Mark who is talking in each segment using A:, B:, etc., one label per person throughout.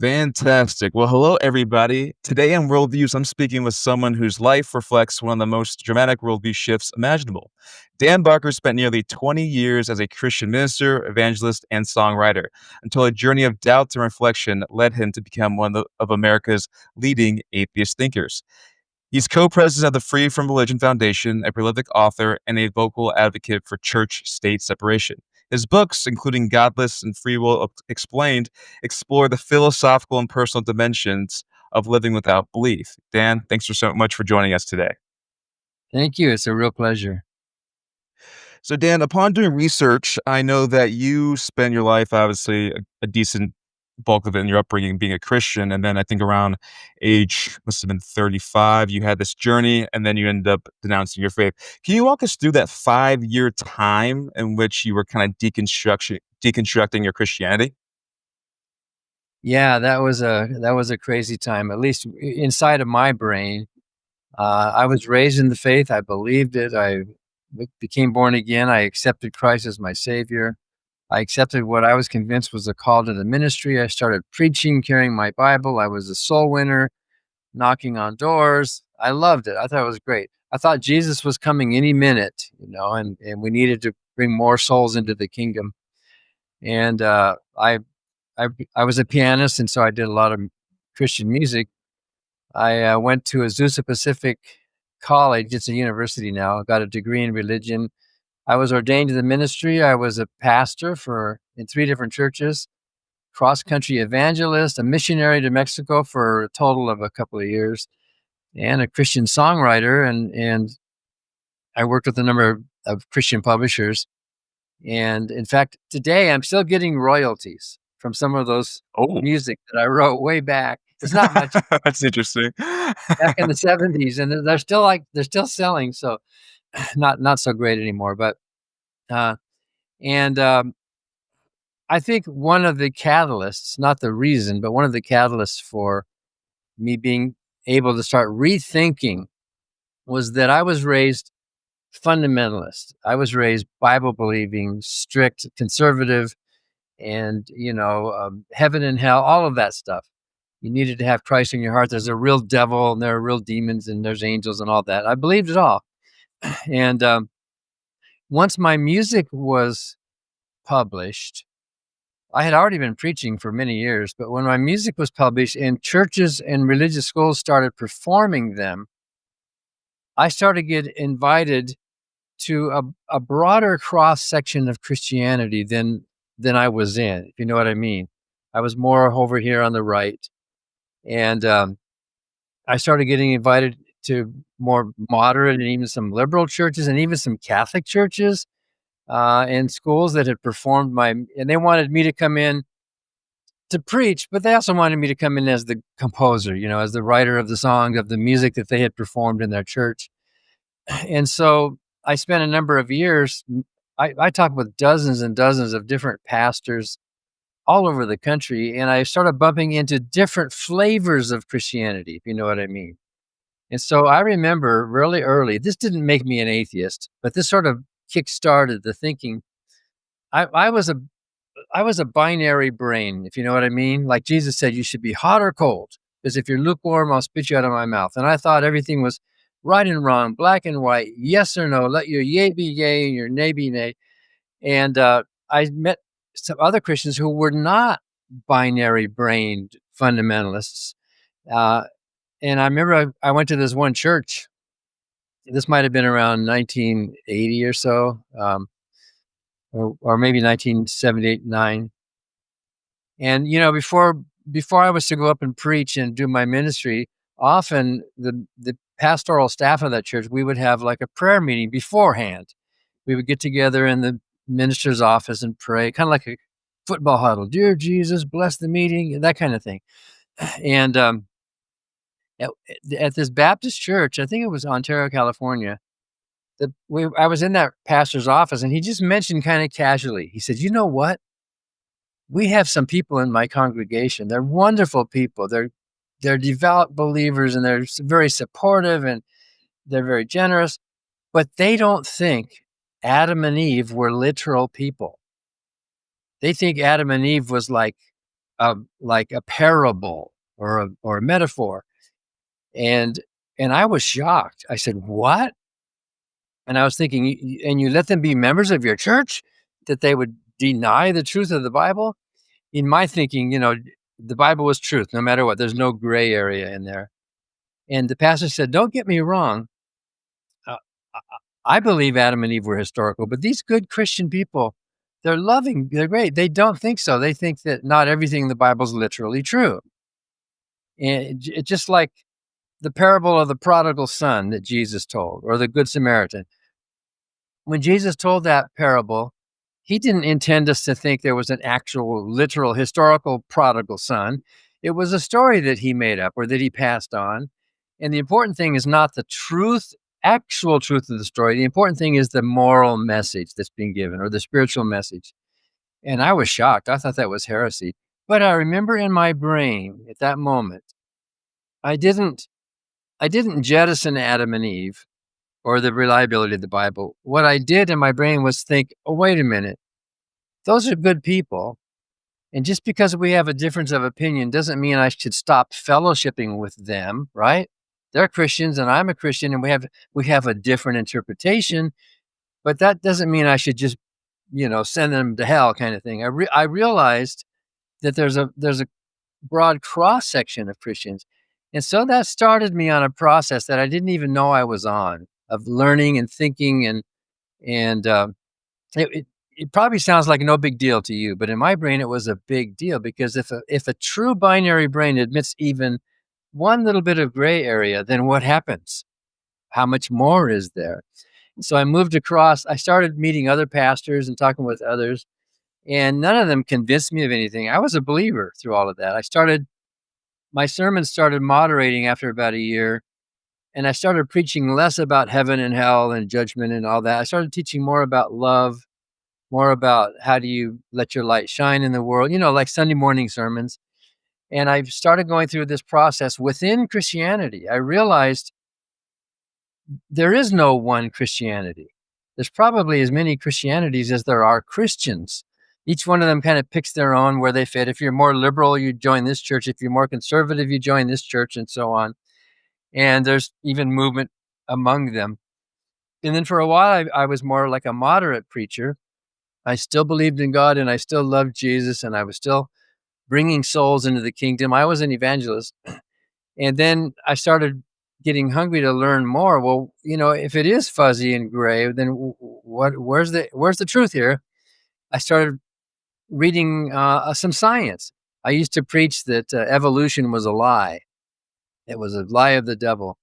A: Fantastic. Well, hello, everybody. Today on Worldviews, I'm speaking with someone whose life reflects one of the most dramatic worldview shifts imaginable. Dan Barker spent nearly 20 years as a Christian minister, evangelist, and songwriter until a journey of doubt and reflection led him to become one of America's leading atheist thinkers. He's co-president of the Free From Religion Foundation, a prolific author, and a vocal advocate for church-state separation. His books, including Godless and Free Will Explained, explore the philosophical and personal dimensions of living without belief. Dan, thanks so much for joining us today.
B: Thank you. It's a real pleasure.
A: So, Dan, upon doing research, I know that you spent your life, obviously, a decent bulk of it in your upbringing being a Christian. And then I think around age, must have been 35, you had this journey and then you ended up denouncing your faith. Can you walk us through that 5-year time in which you were kind of deconstructing your Christianity?
B: Yeah, that was a crazy time. At least inside of my brain, I was raised in the faith. I believed it. I became born again. I accepted Christ as my Savior. I accepted what I was convinced was a call to the ministry. I started preaching, carrying my Bible. I was a soul winner, knocking on doors. I loved it. I thought it was great. I thought Jesus was coming any minute, and we needed to bring more souls into the kingdom. And I was a pianist, and so I did a lot of Christian music. I went to Azusa Pacific College. It's a university now. I got a degree in religion. I was ordained to the ministry. I was a pastor in 3 different churches, cross-country evangelist, a missionary to Mexico for a total of a couple of years, and a Christian songwriter. And I worked with a number of Christian publishers. And in fact, today I'm still getting royalties from some of those
A: Oh,
B: music that I wrote way back. It's not much
A: that's interesting.
B: back in the 70s, and they're still selling, so not so great anymore. But uh, and I think one of the catalysts, not the reason, but one of the catalysts for me being able to start rethinking was that I was raised fundamentalist. I was raised Bible believing, strict, conservative, and heaven and hell, all of that stuff. You needed to have Christ in your heart. There's a real devil, and there are real demons, and there's angels, and all that. I believed it all. And once my music was published, I had already been preaching for many years, but when my music was published and churches and religious schools started performing them, I started to get invited to a broader cross section of Christianity than I was in, if you know what I mean. I was more over here on the right, and I started getting invited to more moderate and even some liberal churches and even some Catholic churches and schools that had performed and they wanted me to come in to preach, but they also wanted me to come in as the composer, as the writer of the songs, of the music that they had performed in their church. And so I spent a number of years. I talked with dozens and dozens of different pastors all over the country, and I started bumping into different flavors of Christianity, if you know what I mean. And so I remember really early, this didn't make me an atheist, but this sort of kick-started the thinking. I was a binary brain, if you know what I mean. Like Jesus said, you should be hot or cold, because if you're lukewarm, I'll spit you out of my mouth. And I thought everything was right and wrong, black and white, yes or no, let your yay be yay and your nay be nay. And I met some other Christians who were not binary brained fundamentalists. And I remember I went to this one church. This might have been around 1980 or so, or maybe 1978, 9. And before I was to go up and preach and do my ministry, often the pastoral staff of that church, we would have like a prayer meeting beforehand. We would get together in the minister's office and pray, kind of like a football huddle. Dear Jesus, bless the meeting, that kind of thing. And at this Baptist church, I think it was Ontario, California, I was in that pastor's office, and he just mentioned kind of casually, he said, you know what? We have some people in my congregation. They're wonderful people. They're devout believers, and they're very supportive, and they're very generous, but they don't think Adam and Eve were literal people. They think Adam and Eve was like like a parable or a metaphor. And I was shocked. I said, "What?" And I was thinking, And you let them be members of your church, that they would deny the truth of the Bible?" In my thinking, the Bible was truth no matter what. There's no gray area in there. And the pastor said, "Don't get me wrong. Uh, I believe Adam and Eve were historical, but these good Christian people, they're loving, they're great. They don't think so. They think that not everything in the Bible is literally true." And it's just like the parable of the prodigal son that Jesus told, or the Good Samaritan. When Jesus told that parable, he didn't intend us to think there was an actual, literal, historical prodigal son. It was a story that he made up or that he passed on. And the important thing is not the truth, actual truth of the story. The important thing is the moral message that's being given, or the spiritual message. And I was shocked. I thought that was heresy. But I remember in my brain at that moment, I didn't jettison Adam and Eve or the reliability of the Bible. What I did in my brain was think, "Oh, wait a minute. Those are good people. And just because we have a difference of opinion doesn't mean I should stop fellowshipping with them, right? They're Christians and I'm a Christian, and we have a different interpretation, but that doesn't mean I should just, send them to hell," kind of thing. I realized that there's a broad cross section of Christians. And so that started me on a process that I didn't even know I was on, of learning and thinking. And it probably sounds like no big deal to you, but in my brain, it was a big deal, because if a true binary brain admits even one little bit of gray area, then what happens? How much more is there? So I moved across. I started meeting other pastors and talking with others, and none of them convinced me of anything. I was a believer through all of that. My sermons started moderating after about a year, and I started preaching less about heaven and hell and judgment and all that. I started teaching more about love, more about how do you let your light shine in the world, like Sunday morning sermons. And I started going through this process within Christianity. I realized there is no one Christianity. There's probably as many Christianities as there are Christians. Each one of them kind of picks their own where they fit. If you're more liberal, you join this church. If you're more conservative, you join this church, and so on. And there's even movement among them. And then for a while, I was more like a moderate preacher. I still believed in God, and I still loved Jesus, and I was still bringing souls into the kingdom. I was an evangelist. And then I started getting hungry to learn more. Well, if it is fuzzy and gray, then where's the truth here? I started reading some science. I used to preach that evolution was a lie. It was a lie of the devil.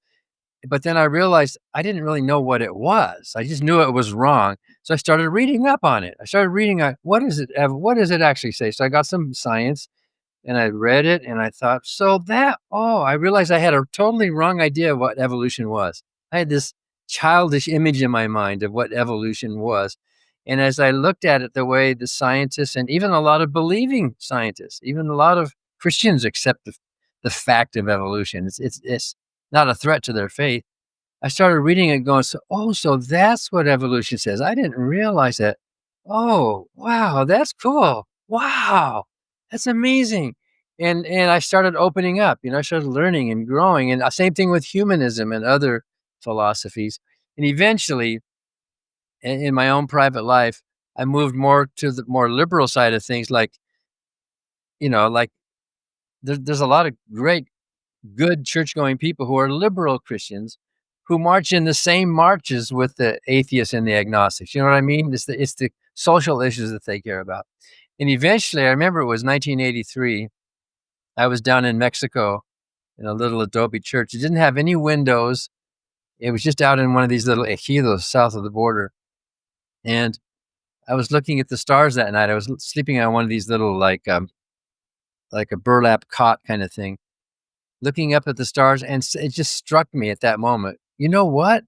B: But then I realized I didn't really know what it was. I just knew it was wrong. So I started reading up on it. I started reading, what does it actually say? So I got some science, and I read it, and I thought, I realized I had a totally wrong idea of what evolution was. I had this childish image in my mind of what evolution was. And as I looked at it, the way the scientists, and even a lot of believing scientists, even a lot of Christians, accept the fact of evolution. It's not a threat to their faith. I started reading it going, so that's what evolution says. I didn't realize that. Oh, wow, that's cool. Wow, that's amazing. And I started opening up, I started learning and growing. And same thing with humanism and other philosophies. And eventually, in my own private life, I moved more to the more liberal side of things. Like, like there's a lot of great, good church-going people who are liberal Christians who march in the same marches with the atheists and the agnostics. You know what I mean? It's the social issues that they care about. And eventually, I remember it was 1983. I was down in Mexico in a little adobe church. It didn't have any windows. It was just out in one of these little ejidos south of the border. And I was looking at the stars that night. I was sleeping on one of these little, like a burlap cot kind of thing, looking up at the stars, and it just struck me at that moment. You know what?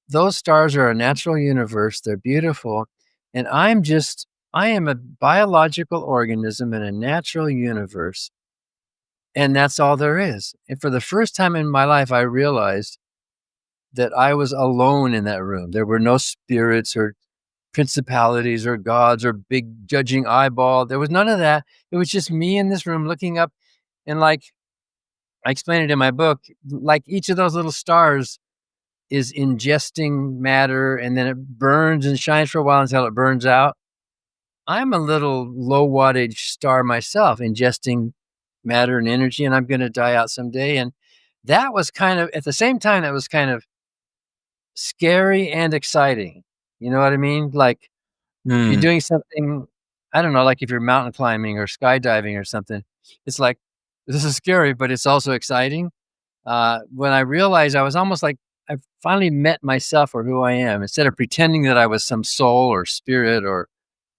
B: Those stars are a natural universe. They're beautiful. And I am a biological organism in a natural universe. And that's all there is. And for the first time in my life, I realized that I was alone in that room. There were no spirits or principalities or gods or big judging eyeball. There was none of that. It was just me in this room looking up, and like I explained it in my book, like each of those little stars is ingesting matter, and then it burns and shines for a while until it burns out. I'm a little low wattage star myself, ingesting matter and energy, and I'm going to die out someday. And that was kind of, at the same time, that was kind of scary and exciting. You know what I mean? Like if you're
A: Mm,
B: doing something, I don't know, like if you're mountain climbing or skydiving or something, it's like, this is scary, but it's also exciting. When I realized I was almost like I finally met myself or who I am, instead of pretending that I was some soul or spirit or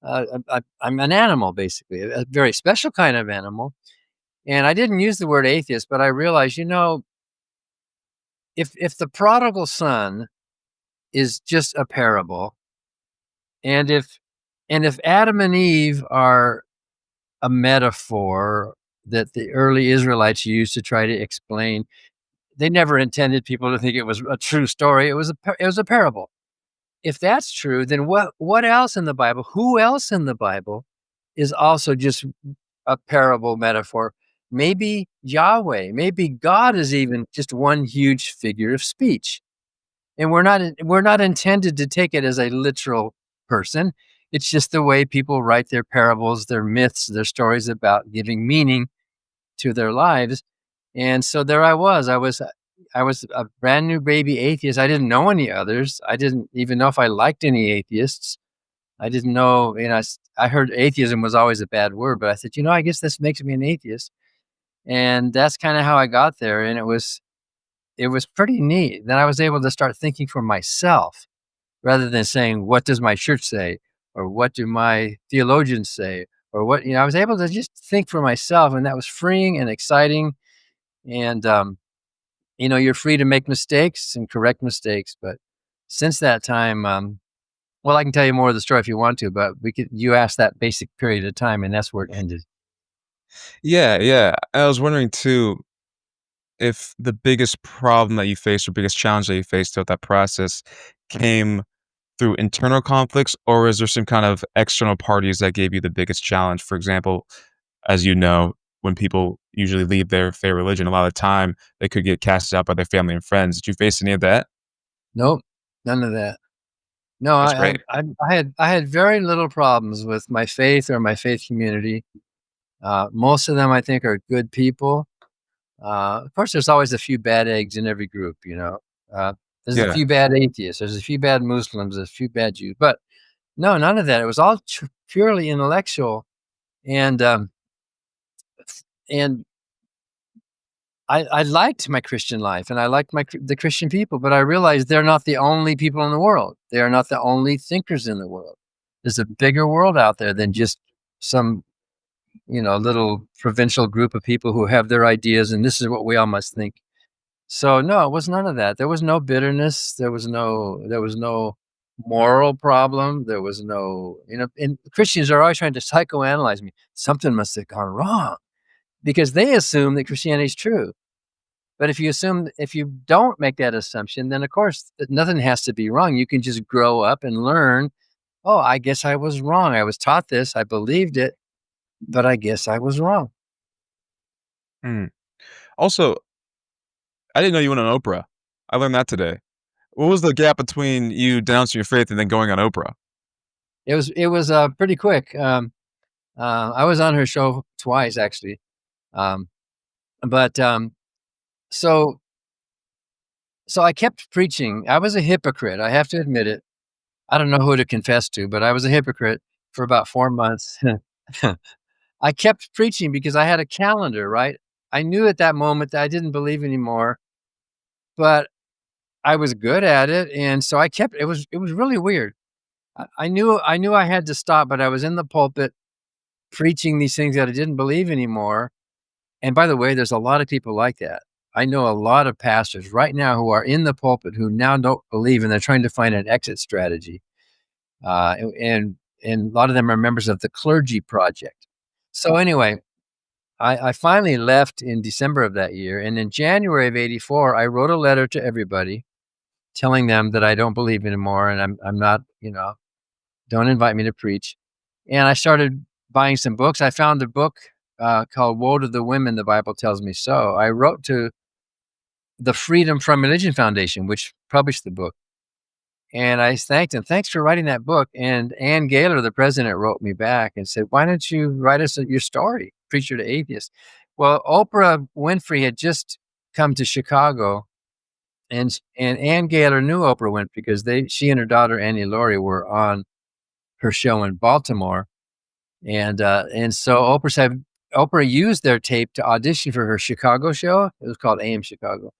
B: I'm an animal, basically, a very special kind of animal. And I didn't use the word atheist, but I realized, if the prodigal son is just a parable, and if Adam and Eve are a metaphor that the early Israelites used to try to explain, they never intended people to think it was a true story. It was a parable. If that's true, then what else in the Bible? Who else in the Bible is also just a parable metaphor? Maybe Yahweh, maybe God is even just one huge figure of speech. And we're not intended to take it as a literal person. It's just the way people write their parables, their myths, their stories about giving meaning to their lives. And so there I was. I was a brand new baby atheist. I didn't know any others. I didn't even know if I liked any atheists. I didn't know, I heard atheism was always a bad word, but I said, I guess this makes me an atheist. And that's kind of how I got there. And it was pretty neat. Then I was able to start thinking for myself rather than saying, what does my church say? Or what do my theologians say? Or what, I was able to just think for myself. And that was freeing and exciting. And, you're free to make mistakes and correct mistakes. But since that time, well, I can tell you more of the story if you want to, but you asked that basic period of time, and that's where it ended.
A: yeah, yeah. I was wondering too if the biggest problem that you faced or biggest challenge that you faced throughout that process came through internal conflicts, or is there some kind of external parties that gave you the biggest challenge? For example, as you know, when people usually leave their fair religion, a lot of the time they could get casted out by their family and friends. Did you face any of that?
B: Nope, none of that. No,
A: That's
B: I
A: great.
B: I I had very little problems with my faith or my faith community. Most of them, I think, are good people. Of course, there's always a few bad eggs in every group, Uh, there's a
A: Yeah.
B: few bad atheists, there's a few bad Muslims, there's a few bad Jews, but no, none of that. It was all purely intellectual, and and I liked my Christian life, and I liked the Christian people, but I realized they're not the only people in the world. They are not the only thinkers in the world. There's a bigger world out there than just some, little provincial group of people who have their ideas, and this is what we all must think. So no, it was none of that. There was no bitterness. There was no moral problem. There was no, and Christians are always trying to psychoanalyze me. Something must have gone wrong because they assume that Christianity is true. But if you don't make that assumption, then of course nothing has to be wrong. You can just grow up and learn. Oh, I guess I was wrong. I was taught this. I believed it, but I guess I was wrong.
A: Mm. Also, I didn't know you went on Oprah. I learned that today. What was the gap between you denouncing your faith and then going on Oprah?
B: It was pretty quick. I was on her show twice actually, um, but so so I kept preaching. I was a hypocrite. I have to admit it. I don't know who to confess to, but I was a hypocrite for about 4 months. I kept preaching because I had a calendar, right? I knew at that moment that I didn't believe anymore, but I was good at it, and so I kept. It was really weird. I knew I had to stop, but I was in the pulpit preaching these things that I didn't believe anymore. And by the way, there's a lot of people like that. I know a lot of pastors right now who are in the pulpit who now don't believe, and they're trying to find an exit strategy. And a lot of them are members of the Clergy Project. So anyway, I finally left in December of that year, and in January of '84, I wrote a letter to everybody telling them that I don't believe anymore, and I'm not. Don't invite me to preach. And I started buying some books. I found a book called Woe to the Women, the Bible Tells Me So. I wrote to the Freedom from Religion Foundation, which published the book. And I thanked him. Thanks for writing that book. And Ann Gaylor, the president, wrote me back and said, why don't you write us your story, Preacher to Atheist? Well, Oprah Winfrey had just come to Chicago, and Ann Gaylor knew Oprah Winfrey because she and her daughter Annie Laurie were on her show in Baltimore, and so Oprah used their tape to audition for her Chicago show. It was called AM Chicago.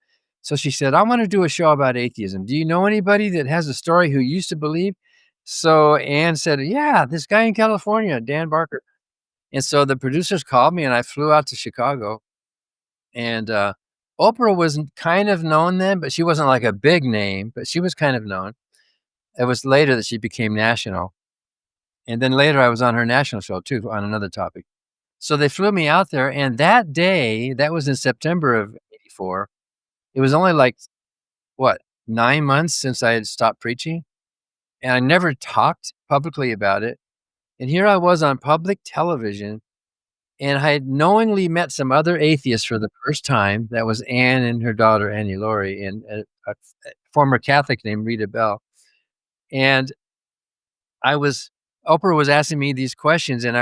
B: So she said, I want to do a show about atheism. Do you know anybody that has a story who used to believe? So Ann said, yeah, this guy in California, Dan Barker. And so the producers called me and I flew out to Chicago. And Oprah was kind of known then, but she wasn't like a big name, but she was kind of known. It was later that she became national. And then later I was on her national show too, on another topic. So they flew me out there. And that day, that was in September of '84. It was only like, what, 9 months since I had stopped preaching. And I never talked publicly about it. And here I was on public television. And I had knowingly met some other atheists for the first time. That was Ann and her daughter, Annie Laurie, and a former Catholic named Rita Bell. And Oprah was asking me these questions, and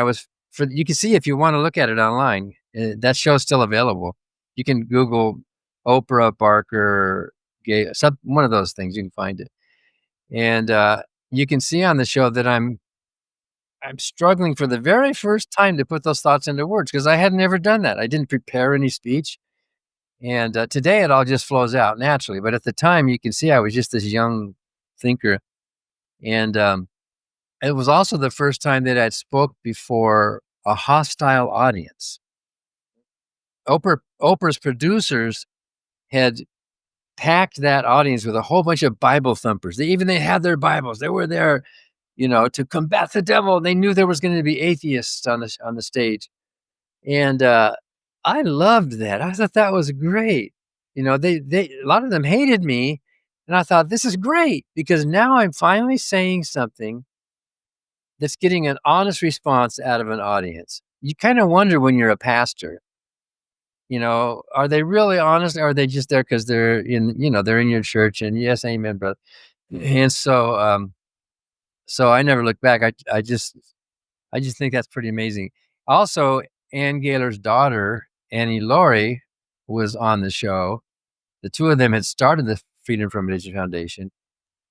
B: you can see if you want to look at it online. That show's still available. You can Google Oprah Barker, one of those things, you can find it. And you can see on the show that I'm struggling for the very first time to put those thoughts into words because I had never done that. I didn't prepare any speech. And today it all just flows out naturally. But at the time, you can see I was just this young thinker. And it was also the first time that I'd spoke before a hostile audience. Oprah's producers had packed that audience with a whole bunch of Bible thumpers. They had their Bibles. They were there, to combat the devil. They knew there was going to be atheists on the stage. And I loved that. I thought that was great. A lot of them hated me. And I thought, this is great because now I'm finally saying something that's getting an honest response out of an audience. You kind of wonder when you're a pastor, are they really honest? Or are they just there because they're they're in your church and yes, amen, brother. And so, so I never look back. I just think that's pretty amazing. Also, Ann Gaylor's daughter, Annie Laurie, was on the show. The two of them had started the Freedom from Religion Foundation.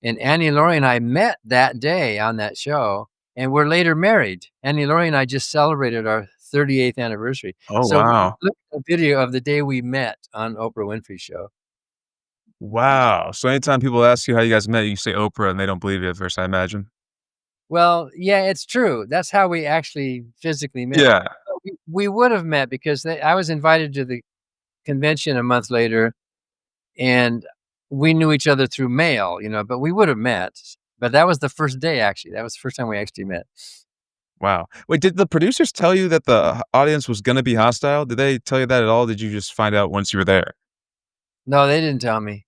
B: And Annie Laurie and I met that day on that show, and we're later married. Annie Laurie and I just celebrated our 38th anniversary.
A: Oh,
B: So
A: wow.
B: look at the video of the day we met on Oprah Winfrey's show.
A: Wow. So anytime people ask you how you guys met, you say Oprah and they don't believe you at first, I imagine.
B: Well, yeah, it's true. That's how we actually physically met.
A: Yeah.
B: We would have met because I was invited to the convention a month later, and we knew each other through mail, but we would have met. But that was the first day, actually. That was the first time we actually met.
A: Wow. Wait, did the producers tell you that the audience was gonna be hostile? Did they tell you that at all? Did you just find out once you were there?
B: No, they didn't tell me.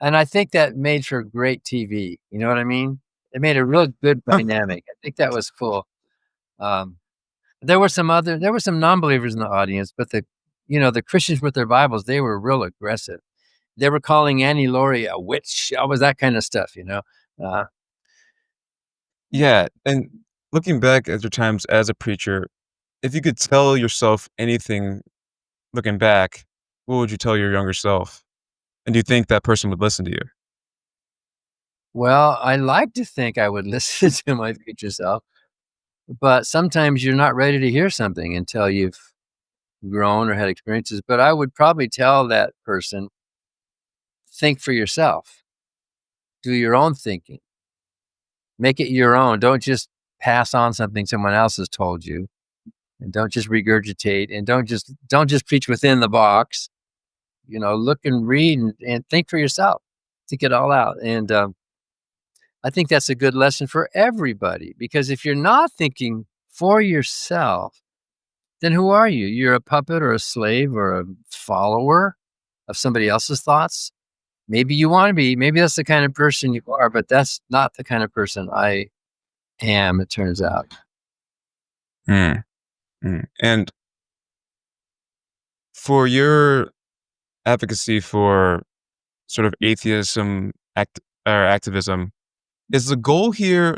B: And I think that made for great TV. You know what I mean? It made a real good dynamic. I think that was cool. There were some non-believers in the audience, but the Christians with their Bibles, they were real aggressive. They were calling Annie Laurie a witch. All was that kind of stuff,
A: Yeah, and looking back at your times as a preacher, if you could tell yourself anything looking back, what would you tell your younger self? And do you think that person would listen to you?
B: Well, I like to think I would listen to my future self, but sometimes you're not ready to hear something until you've grown or had experiences. But I would probably tell that person, think for yourself. Do your own thinking. Make it your own. Don't just pass on something someone else has told you, and don't just regurgitate, and don't just preach within the box. Look and read and think for yourself. Think it all out. And I think that's a good lesson for everybody, because if you're not thinking for yourself, then who are you? You're a puppet or a slave or a follower of somebody else's thoughts. Maybe you want to be. Maybe that's the kind of person you are, but that's not the kind of person I am, it turns out.
A: Mm, And for your advocacy for sort of atheism or activism, is the goal here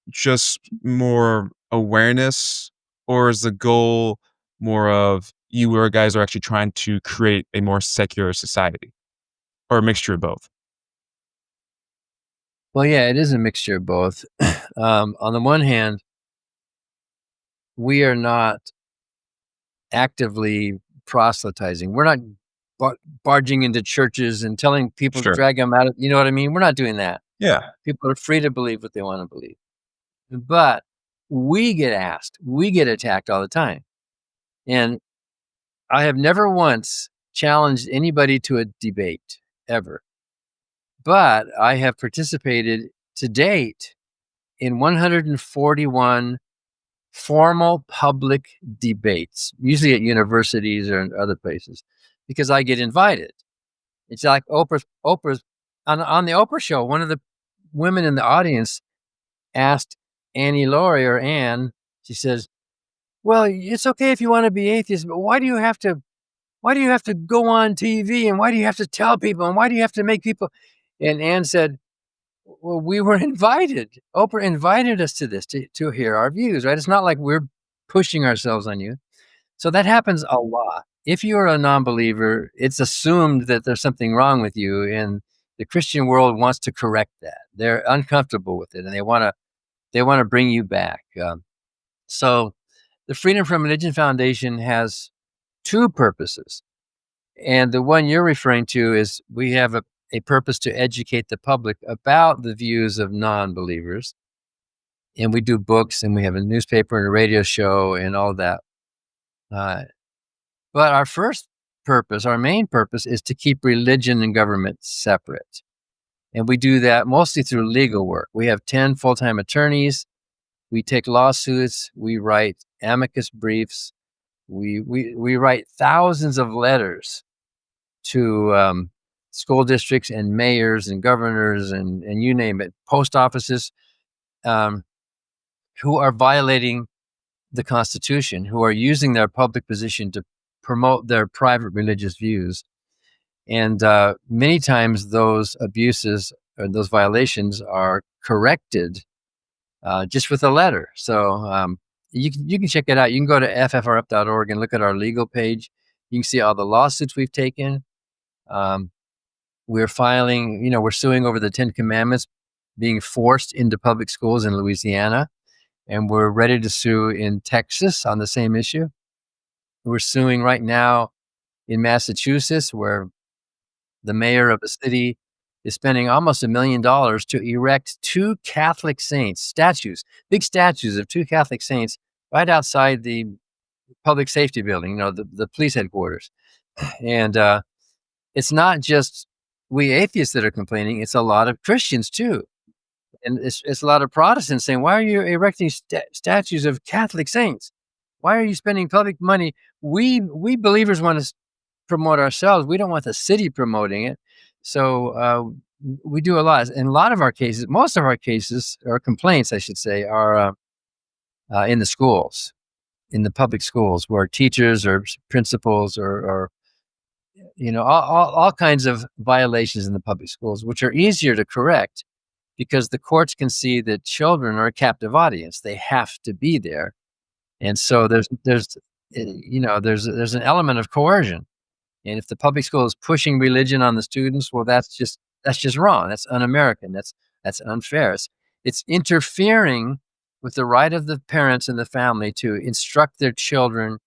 A: just more awareness, or is the goal more of you guys are actually trying to create a more secular society, or a mixture of both?
B: Well, yeah, it is a mixture of both. On the one hand, we are not actively proselytizing. We're not barging into churches and telling people to
A: Sure.
B: drag them out of, you know what I mean? We're not doing that.
A: Yeah.
B: People are free to believe what they want to believe. But we get asked, we get attacked all the time. And I have never once challenged anybody to a debate ever. But I have participated to date in 141 formal public debates, usually at universities or in other places, because I get invited. It's like Oprah's on the Oprah show. One of the women in the audience asked Annie Laurie or Anne. She says, "Well, it's okay if you want to be atheist, but why do you have to? Why do you have to go on TV and why do you have to tell people and why do you have to make people?" And Anne said, "Well, we were invited. Oprah invited us to this to hear our views, right? It's not like we're pushing ourselves on you." So that happens a lot. If you're a non-believer, it's assumed that there's something wrong with you, and the Christian world wants to correct that. They're uncomfortable with it, and they wanna bring you back. So the Freedom from Religion Foundation has two purposes, and the one you're referring to is we have a purpose to educate the public about the views of non-believers, and we do books, and we have a newspaper and a radio show and all that. Uh, But our first purpose, our main purpose, is to keep religion and government separate. And we do that mostly through legal work. We have 10 full-time attorneys. We take lawsuits. We write amicus briefs. We write thousands of letters to school districts and mayors and governors and you name it, post offices, um, who are violating the Constitution, who are using their public position to promote their private religious views. And many times those abuses or those violations are corrected just with a letter. So you can check it out. You can go to ffrup.org and look at our legal page. You can see all the lawsuits we've taken. Um, we're filing, we're suing over the 10 Commandments being forced into public schools in Louisiana. And we're ready to sue in Texas on the same issue. We're suing right now in Massachusetts, where the mayor of the city is spending almost $1 million to erect two Catholic saints, statues, big statues of two Catholic saints right outside the public safety building, the police headquarters. And it's not just we atheists that are complaining, it's a lot of Christians too. And it's a lot of Protestants saying, "Why are you erecting statues of Catholic saints? Why are you spending public money?" We believers want to promote ourselves. We don't want the city promoting it. So we do a lot. In a lot of our cases, most of our cases, or complaints, I should say, are in the schools, in the public schools, where teachers or principals or all kinds of violations in the public schools, which are easier to correct because the courts can see that children are a captive audience. They have to be there. And so there's an element of coercion. And if the public school is pushing religion on the students, well, that's just wrong. That's un-American. That's unfair. It's interfering with the right of the parents and the family to instruct their children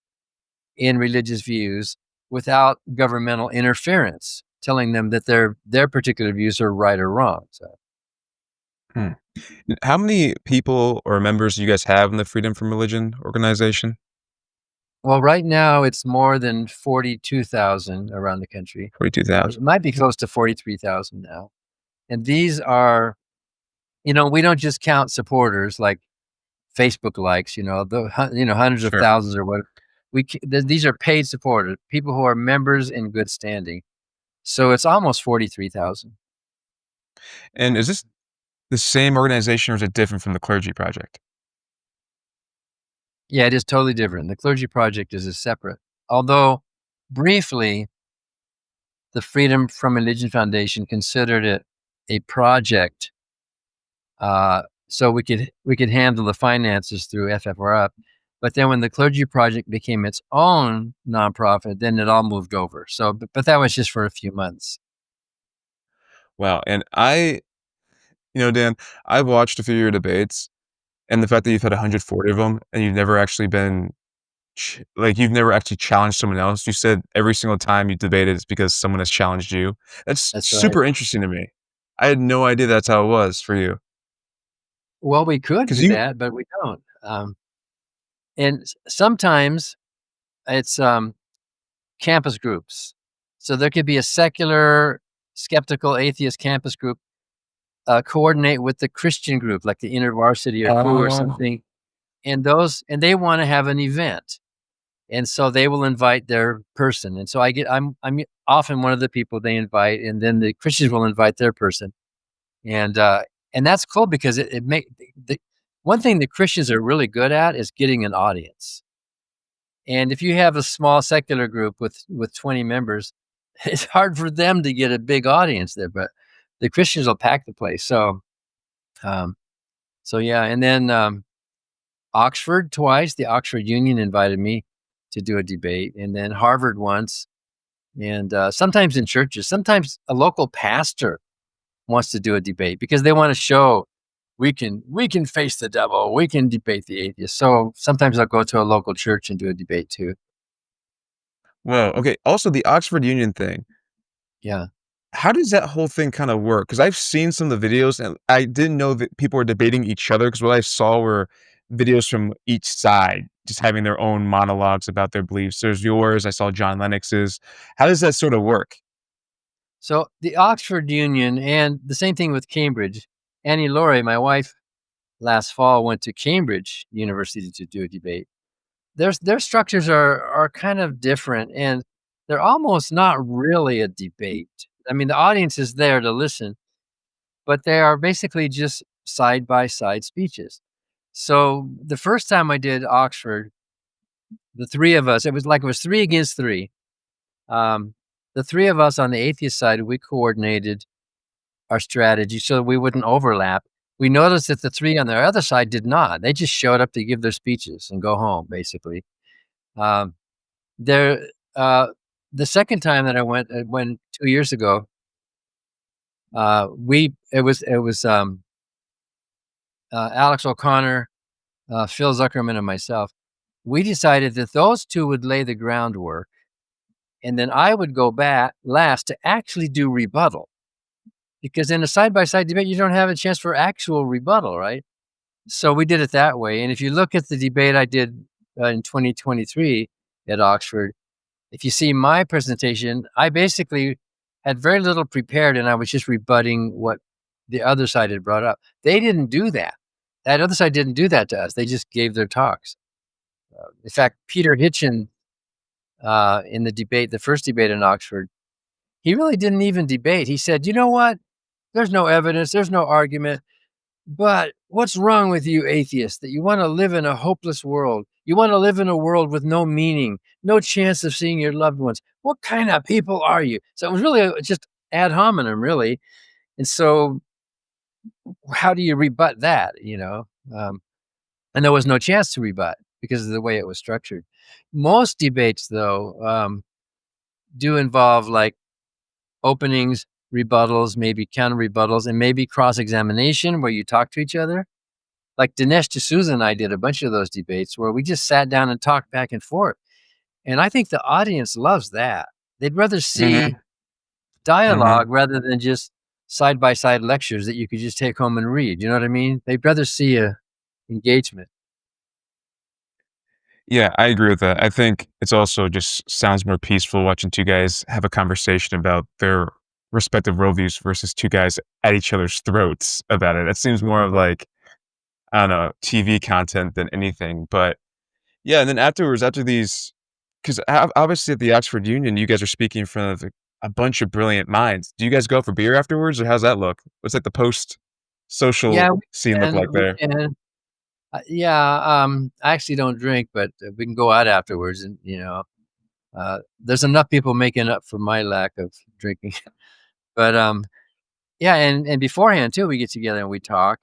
B: in religious views without governmental interference, telling them that their particular views are right or wrong. So,
A: Hmm. How many people or members do you guys have in the Freedom from Religion organization?
B: well, right now it's more than 42,000 around the country. It
A: 42,000.
B: might be close to 43,000 now. And these are, we don't just count supporters like Facebook likes, hundreds of
A: Sure.
B: thousands or what. These are paid supporters, people who are members in good standing. So it's almost 43,000.
A: And is this the same organization, or is it different from the Clergy Project?
B: Yeah, it is totally different. The Clergy Project is a separate, although briefly, the Freedom from Religion Foundation considered it a project, so we could handle the finances through FFRF. But then when the Clergy Project became its own nonprofit, then it all moved over. So, but that was just for a few months.
A: Wow, and Dan, I've watched a few of your debates, and the fact that you've had 140 of them, and you've never actually been you've never actually challenged someone else. You said every single time you debated, it's because someone has challenged you. That's
B: That's right.
A: super interesting to me. I had no idea that's how it was for you.
B: Well, we could
A: 'Cause
B: do
A: you
B: that, but we don't. And sometimes it's campus groups. So there could be a secular, skeptical, atheist campus group coordinate with the Christian group, like the InterVarsity or Crew or
A: Oh.
B: something, and they want to have an event, and so they will invite their person, and so I'm often one of the people they invite, and then the Christians will invite their person, and uh, and that's cool because it make the one thing that Christians are really good at is getting an audience. And if you have a small secular group with 20 members, it's hard for them to get a big audience there, but the Christians will pack the place. Um, so yeah, and then Oxford twice. The Oxford Union invited me to do a debate, and then Harvard once, and sometimes in churches. Sometimes a local pastor wants to do a debate because they want to show we can face the devil, we can debate the atheist. So sometimes I'll go to a local church and do a debate too.
A: Well, okay, also the Oxford Union thing.
B: Yeah.
A: How does that whole thing kinda work? Because 'Cause I've seen some of the videos, and I didn't know that people were debating each other. Because what I saw were videos from each side, just having their own monologues about their beliefs. There's yours, I saw John Lennox's. How does that sorta work?
B: So the Oxford Union and the same thing with Cambridge. Annie Laurie, my wife, last fall went to Cambridge University to do a debate. Their structures are kind of different, and they're almost not really a debate. I mean, the audience is there to listen, but they are basically just side by side speeches. So the first time I did Oxford, the three of us, it was three against three. Um, the three of us on the atheist side, we coordinated our strategy so we wouldn't overlap. We noticed that the three on the other side did not. They just showed up to give their speeches and go home, basically. Um, there, the second time that I went 2 years ago. We it was Alex O'Connor, Phil Zuckerman, and myself. We decided that those two would lay the groundwork, and then I would go back last to actually do rebuttal. Because in a side by side debate, you don't have a chance for actual rebuttal, right? So we did it that way. And if you look at the debate I did in 2023 at Oxford, if you see my presentation, I basically had very little prepared and I was just rebutting what the other side had brought up. They didn't do that. That other side didn't do that to us. They just gave their talks. In fact, Peter Hitchen, in the debate, the first debate in Oxford, he really didn't even debate. He said, you know what? There's no evidence, there's no argument. But what's wrong with you atheists that you want to live in a hopeless world? You want to live in a world with no meaning, no chance of seeing your loved ones. What kind of people are you? So it was really just ad hominem, really. And so, how do you rebut that? And there was no chance to rebut because of the way it was structured. Most debates, though, do involve like openings, rebuttals, maybe counter rebuttals, and maybe cross examination where you talk to each other. Like Dinesh D'Souza and I did a bunch of those debates where we just sat down and talked back and forth. And I think the audience loves that. They'd rather see
A: Mhm, mhm.
B: dialogue rather than just side by side lectures that you could just take home and read. You know what I mean? They'd rather see a engagement.
A: Yeah, I agree with that. I think it's also just sounds more peaceful watching 2 guys have a conversation about their respective worldviews versus 2 guys at each other's throats about it. It seems more of like, I don't know, TV content than anything, but yeah, and then afterwards, after these 'cause obviously at the Oxford Union, you guys are speaking in front of a bunch of brilliant minds. Do you guys go for beer afterwards, or how's that look? What's like the post? social
B: Yeah,
A: scene look like
B: we
A: there?
B: can. Yeah, I actually don't drink, but we can go out afterwards, and there's enough people making up for my lack of drinking. But yeah, and beforehand too, we get together and we talk,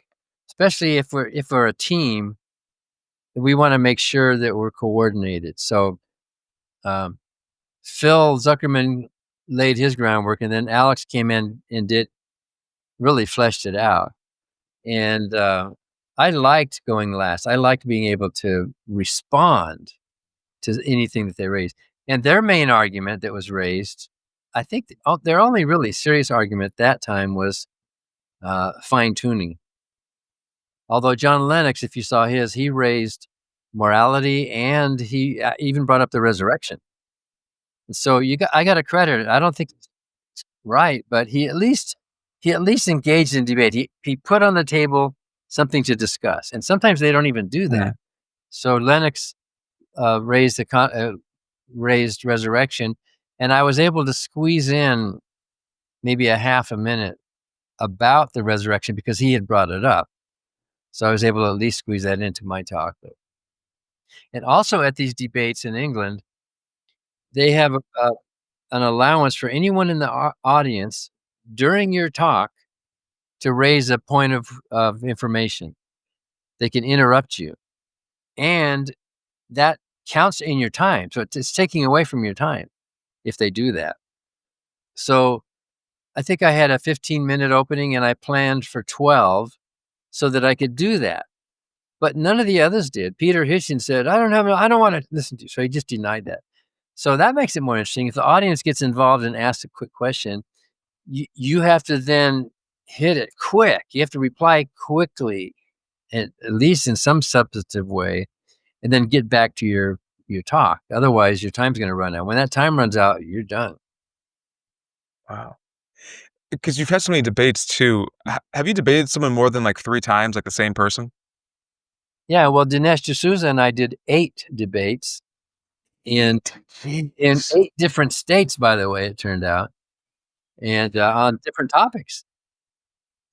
B: especially if we're a team. We want to make sure that we're coordinated. So um, Phil Zuckerman laid his groundwork, and then Alex came in and did really fleshed it out. And I liked going last. I liked being able to respond to anything that they raised. And their main argument that was raised, I think their only really serious argument that time was fine tuning. Although John Lennox, if you saw his, he raised morality and he even brought up the resurrection. And so I got to credit it. I don't think it's right, but he at least engaged in debate. He put on the table something to discuss, and sometimes they don't even do that.
A: Mhm.
B: So Lennox raised resurrection, and I was able to squeeze in maybe a half a minute about the resurrection because he had brought it up. So I was able to at least squeeze that into my talk. And also at these debates in England, they have an allowance for anyone in the audience during your talk to raise a point of information. They can interrupt you, and that counts in your time. So it's taking away from your time if they do that. So I think I had a 15-minute opening, and I planned for 12 so that I could do that. But none of the others did. Peter Hitchens said, I don't want to listen to you. So he just denied that. So that makes it more interesting. If the audience gets involved and asks a quick question, you have to then hit it quick. You have to reply quickly, at least in some substantive way, and then get back to your talk. Otherwise, your time's going to run out. When that time runs out, you're done.
A: Wow. Because you've had so many debates too. Have you debated someone more than like 3 times, like the same person?
B: Yeah, well, Dinesh D'Souza and I did 8 debates in in
A: Jeez.
B: 8 different states, by the way, it turned out, and on different topics.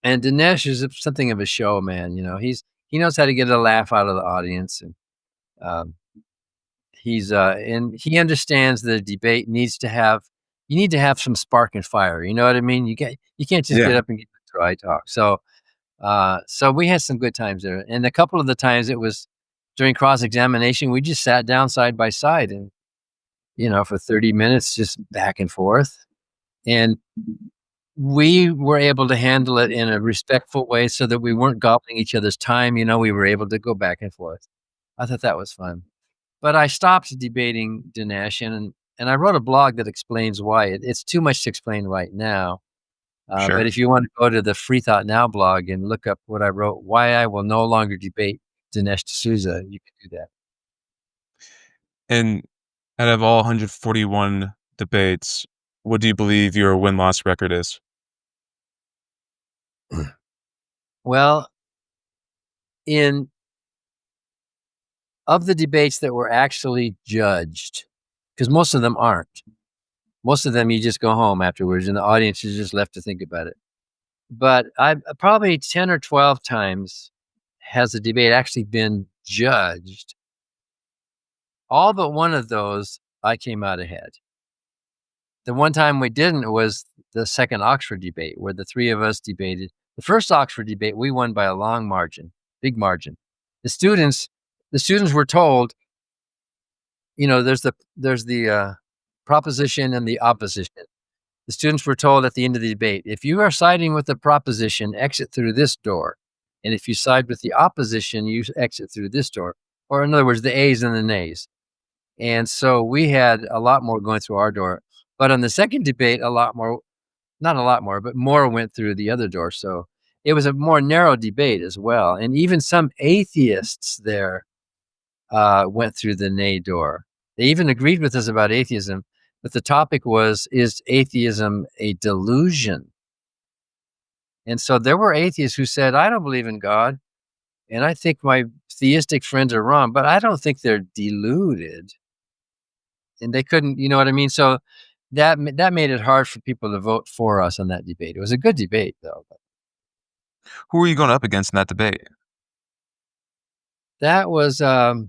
B: And Dinesh is something of a showman. He knows how to get a laugh out of the audience, and um, and he understands that a debate needs to have you need to have some spark and fire. You know what I mean? You can't just get
A: Yeah.
B: up and get the dry talk. So we had some good times there, and a couple of the times it was during cross examination. We just sat down side by side, and for 30 minutes, just back and forth, and we were able to handle it in a respectful way so that we weren't gobbling each other's time. We were able to go back and forth. I thought that was fun. But I stopped debating Dinesh, and I wrote a blog that explains why. It's too much to explain right now. But
A: Sure.
B: if you want to go to the Free Thought Now blog and look up what I wrote, why I will no longer debate Dinesh D'Souza, you can do
A: And out of all 141 debates, what do you believe your win-loss record is?
B: that. Well, in of the debates that were actually judged, because most of them aren't. Most of them you just go home afterwards, and the audience is just left to think about it. But I probably 10 or 12 times has the debate actually been judged. All but one of those, I came out ahead. The one time we didn't was the second Oxford debate, where the 3 of us debated. The first Oxford debate, we won by a long margin, big margin. The students were told, there's the proposition and the opposition. The students were told at the end of the debate, if you are siding with the proposition, exit through this door. And if you side with the opposition, you exit through this door. Or in other words, the A's and the nays. And so we had a lot more going through our door. But on the second debate, a lot more, not a lot more, but more went through the other door. So it was a more narrow debate as well. And even some atheists there went through the nay door. They even agreed with us about atheism, but the topic was, is atheism a delusion? And so there were atheists who said, I don't believe in God, and I think my theistic friends are wrong, but I don't think they're deluded. And they couldn't, you know what I mean? So that made it hard for people to vote for us on that debate. It was a good debate, though.
A: Who were you going up against in that debate?
B: That was, let's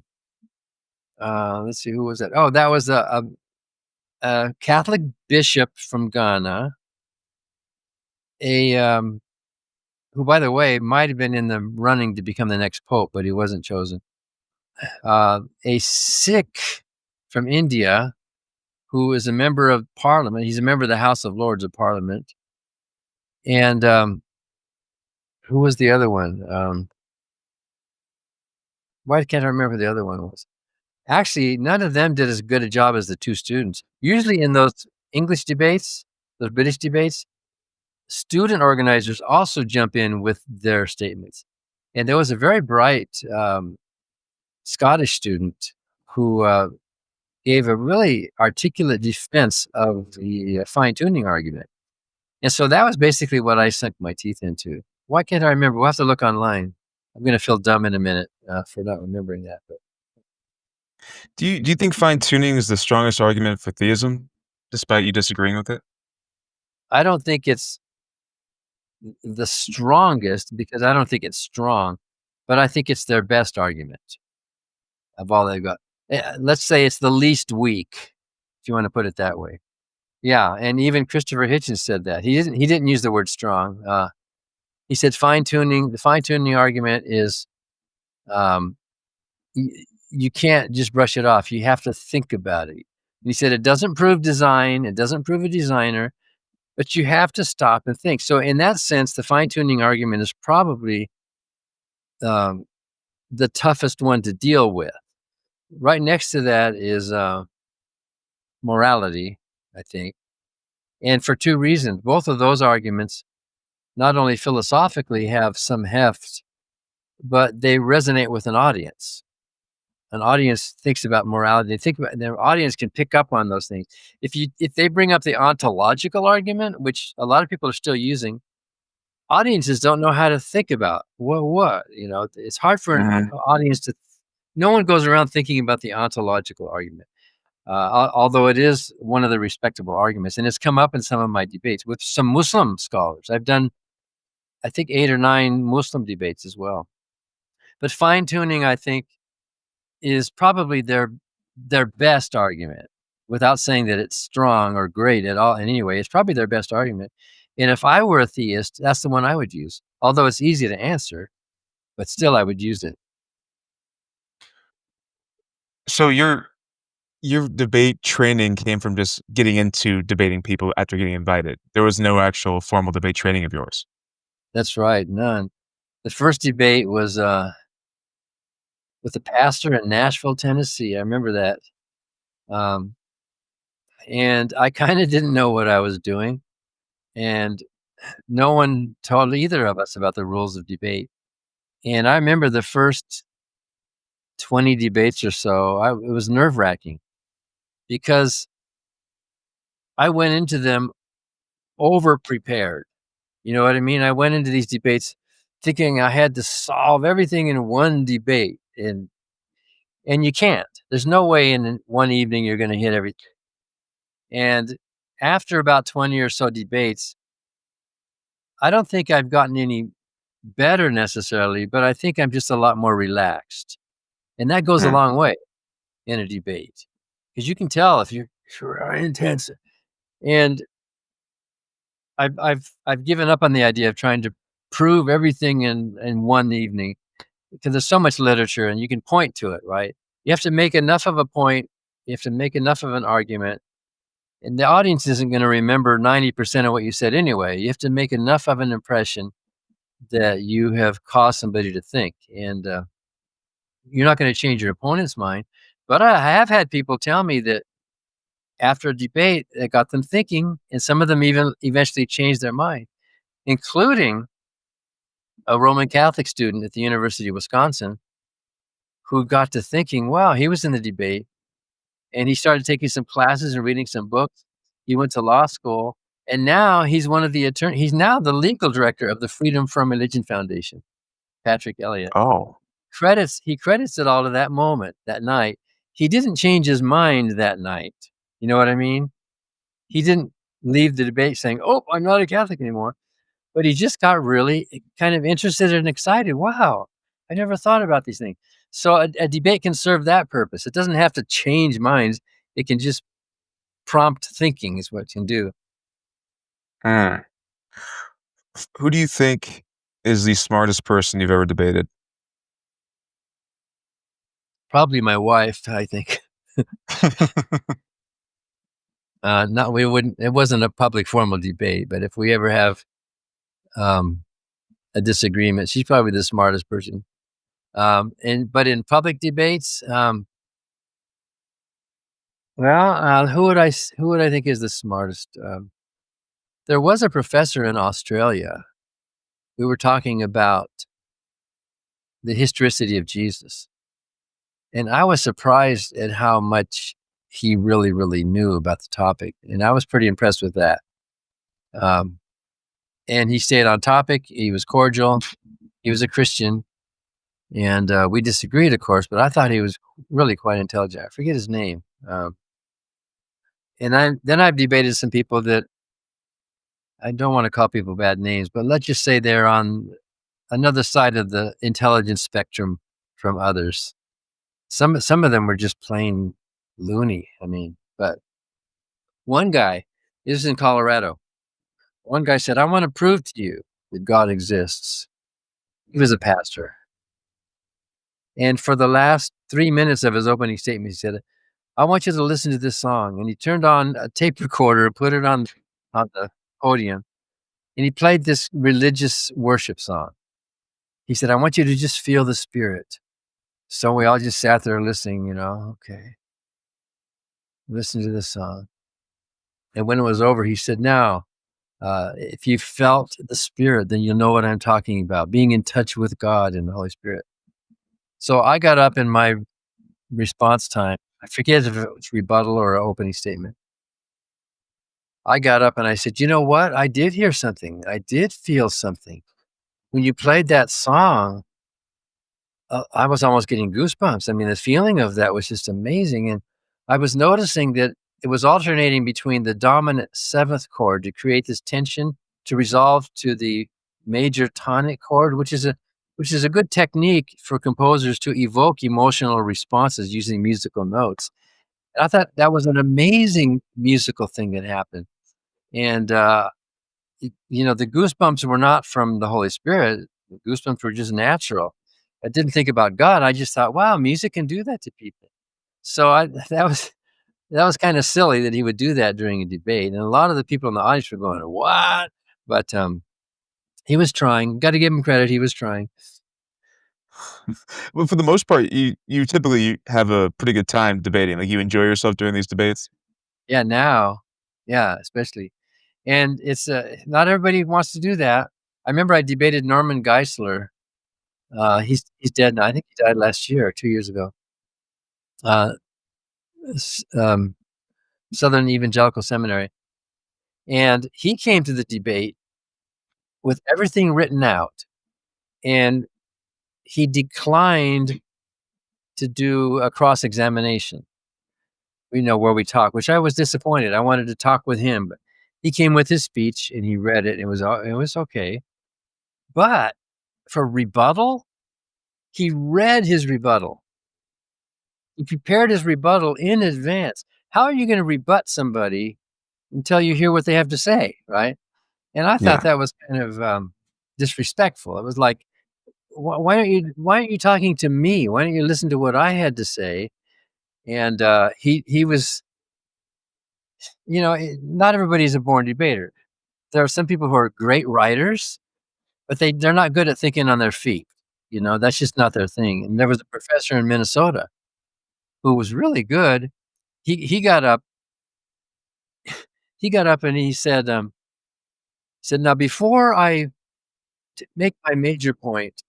B: see, who was it? Oh, that was a Catholic bishop from Ghana, a, who, by the way, might have been in the running to become the next pope, but he wasn't chosen. A Sikh from India who is a member of parliament. He's a member of the House of Lords of Parliament. And who was the other one? Why can't I remember who the other one was? Actually, none of them did as good a job as the two students. Usually in those English debates, those British debates, student organizers also jump in with their statements. And there was a very bright Scottish student who gave a really articulate defense of the fine-tuning argument. And so that was basically what I sunk my teeth into. Why can't I remember? We'll have to look online. I'm going to feel dumb in a minute for not remembering that. But
A: Do you think fine-tuning is the strongest argument for theism, despite you disagreeing with it?
B: I don't think it's the strongest because I don't think it's strong, but I think it's their best argument of all they've got. Let's say it's the least weak, if you want to put it that way. Yeah, and even Christopher Hitchens said that. He didn't use the word strong. He said the fine-tuning argument is you can't just brush it off. You have to think about it. He said it doesn't prove design, it doesn't prove a designer, but you have to stop and think. So in that sense, the fine-tuning argument is probably the toughest one to deal with. Right next to that is morality, I think. And for two reasons. Both of those arguments not only philosophically have some heft, but they resonate with an audience. An audience thinks about morality. Their audience can pick up on those things. If they bring up the ontological argument, which a lot of people are still using, audiences don't know how to think about what. It's hard for an audience to. No one goes around thinking about the ontological argument, although it is one of the respectable arguments, and it's come up in some of my debates with some Muslim scholars. I've done, I think, 8 or 9 Muslim debates as well. But fine-tuning, I think, is probably their best argument, without saying that it's strong or great at all in any way. It's probably their best argument. And if I were a theist, that's the one I would use. Although it's easy to answer, but still I would use it.
A: So your debate training came from just getting into debating people after getting invited. There was no actual formal debate training of yours.
B: That's right, none. The first debate was with a pastor in Nashville, Tennessee. I remember that. And I kind of didn't know what I was doing. And no one told either of us about the rules of debate. And I remember the first 20 debates or so, it was nerve-wracking because I went into them over-prepared. You know what I mean? I went into these debates thinking I had to solve everything in one debate, and you can't. There's no way in one evening you're gonna hit everything. And after about 20 or so debates, I don't think I've gotten any better necessarily, but I think I'm just a lot more relaxed. And that goes a
A: Hmm.
B: long way in a debate, because you can tell if you're intense. And I've given up on the idea of trying to prove everything in one evening, because there's so much literature and you can point to it, right? You have to make enough of a point, you have to make enough of an argument, and the audience isn't going to remember 90% of what you said anyway. You have to make enough of an impression that you have caused somebody to think, and you're not going to change your opponent's mind. But I have had people tell me that after a debate, it got them thinking, and some of them even eventually changed their mind, including a Roman Catholic student at the University of Wisconsin who got to thinking, wow, he was in the debate, and he started taking some classes and reading some books. He went to law school, and now he's one of the attorneys. He's now the legal director of the Freedom from Religion Foundation, Patrick Elliott.
A: Oh.
B: He credits it all to that moment, that night. He didn't change his mind that night. You know what I mean? He didn't leave the debate saying, "Oh, I'm not a Catholic anymore." but he just got really kind of interested and excited. Wow, I never thought about these things. So a debate can serve that purpose. It doesn't have to change minds. It can just prompt thinking is what it can do.
A: Mm. Who do you think is the smartest person you've ever debated?
B: Probably my wife, I think. Not we wouldn't. It wasn't a public formal debate, but if we ever have um, a disagreement, she's probably the smartest person. But in public debates, who would I think is the smartest? There was a professor in Australia. We were talking about the historicity of Jesus, and I was surprised at how much he really, really knew about the topic, and I was pretty impressed with that. Um, and he stayed on topic. He was cordial. He was a Christian, and we disagreed, of course, but I thought he was really quite intelligent. I forget his name. Then I've debated some people that I don't want to call people bad names, but let's just say they're on another side of the intelligence spectrum from others. Some of them were just plain loony. I mean, but one guy, this is in Colorado. One guy said, "I want to prove to you that God exists." He was a pastor, and for the last 3 minutes of his opening statement, he said, "I want you to listen to this song." And he turned on a tape recorder, put it on the podium, and he played this religious worship song. He said, "I want you to just feel the spirit." So we all just sat there listening, okay, listen to this song. And when it was over, he said, "Now, if you felt the spirit, then you'll know what I'm talking about, being in touch with God and the Holy Spirit." So I got up in my response time. I forget if it was rebuttal or an opening statement. I got up and I said, "You know what? I did hear something. I did feel something. When you played that song, I was almost getting goosebumps. I mean, the feeling of that was just amazing." And I was noticing that it was alternating between the dominant seventh chord to create this tension to resolve to the major tonic chord, which is a good technique for composers to evoke emotional responses using musical notes. And I thought that was an amazing musical thing that happened. And the goosebumps were not from the Holy Spirit. The goosebumps were just natural. I didn't think about God. I just thought, wow, music can do that to people. So that was kind of silly that he would do that during a debate. And a lot of the people in the audience were going, "What?" But he was trying. Got to give him credit. He was trying.
A: Well, for the most part, you typically have a pretty good time debating. Like, you enjoy yourself during these debates?
B: Yeah, now, yeah, especially. And it's not everybody wants to do that. I remember I debated Norman Geisler. He's dead now. I think he died last year or 2 years ago. Uh, s- um, Southern Evangelical Seminary, and he came to the debate with everything written out, and he declined to do a cross examination. Where we talk, which I was disappointed. I wanted to talk with him, but he came with his speech and he read it. It was okay, but for rebuttal, he read his rebuttal. He prepared his rebuttal in advance. How are you going to rebut somebody until you hear what they have to say, right? And I thought
A: Yeah.
B: that was kind of disrespectful. It was like, why aren't you talking to me? Why don't you listen to what I had to say? And he was, not everybody's a born debater. There are some people who are great writers, but they're not good at thinking on their feet. That's just not their thing. And there was a professor in Minnesota who was really good. He got up. He got up and he said, "Now, before I make my major point,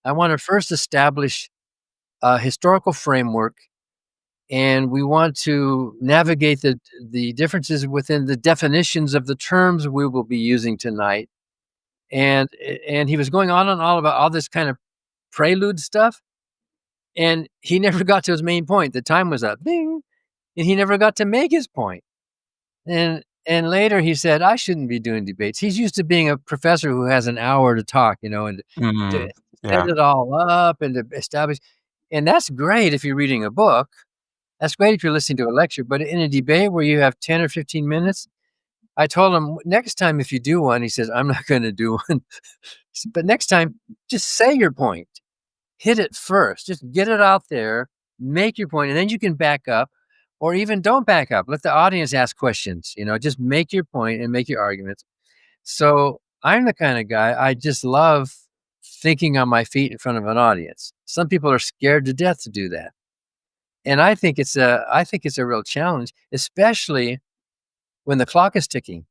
B: I want to first establish a historical framework, and we want to navigate the differences within the definitions of the terms we will be using tonight." And he was going on and all about all this kind of prelude stuff, and he never got to his main point. The time was up, ding, and he never got to make his point. And And later he said, I shouldn't be doing debates. He's used to being a professor who has an hour to talk, and to
A: Mhm.
B: set
A: Yeah.
B: it all up and to establish. And that's great if you're reading a book. That's great if you're listening to a lecture. But in a debate where you have 10 or 15 minutes, I told him, next time if you do one, he says, I'm not going to do one. But next time, just say your point. Hit it first. Just get it out there, make your point, and then you can back up or even don't back up. Let the audience ask questions, just make your point and make your arguments. So I'm the kind of guy, I just love thinking on my feet in front of an audience. Some people are scared to death to do that. And I think it's a real challenge, especially when the clock is ticking.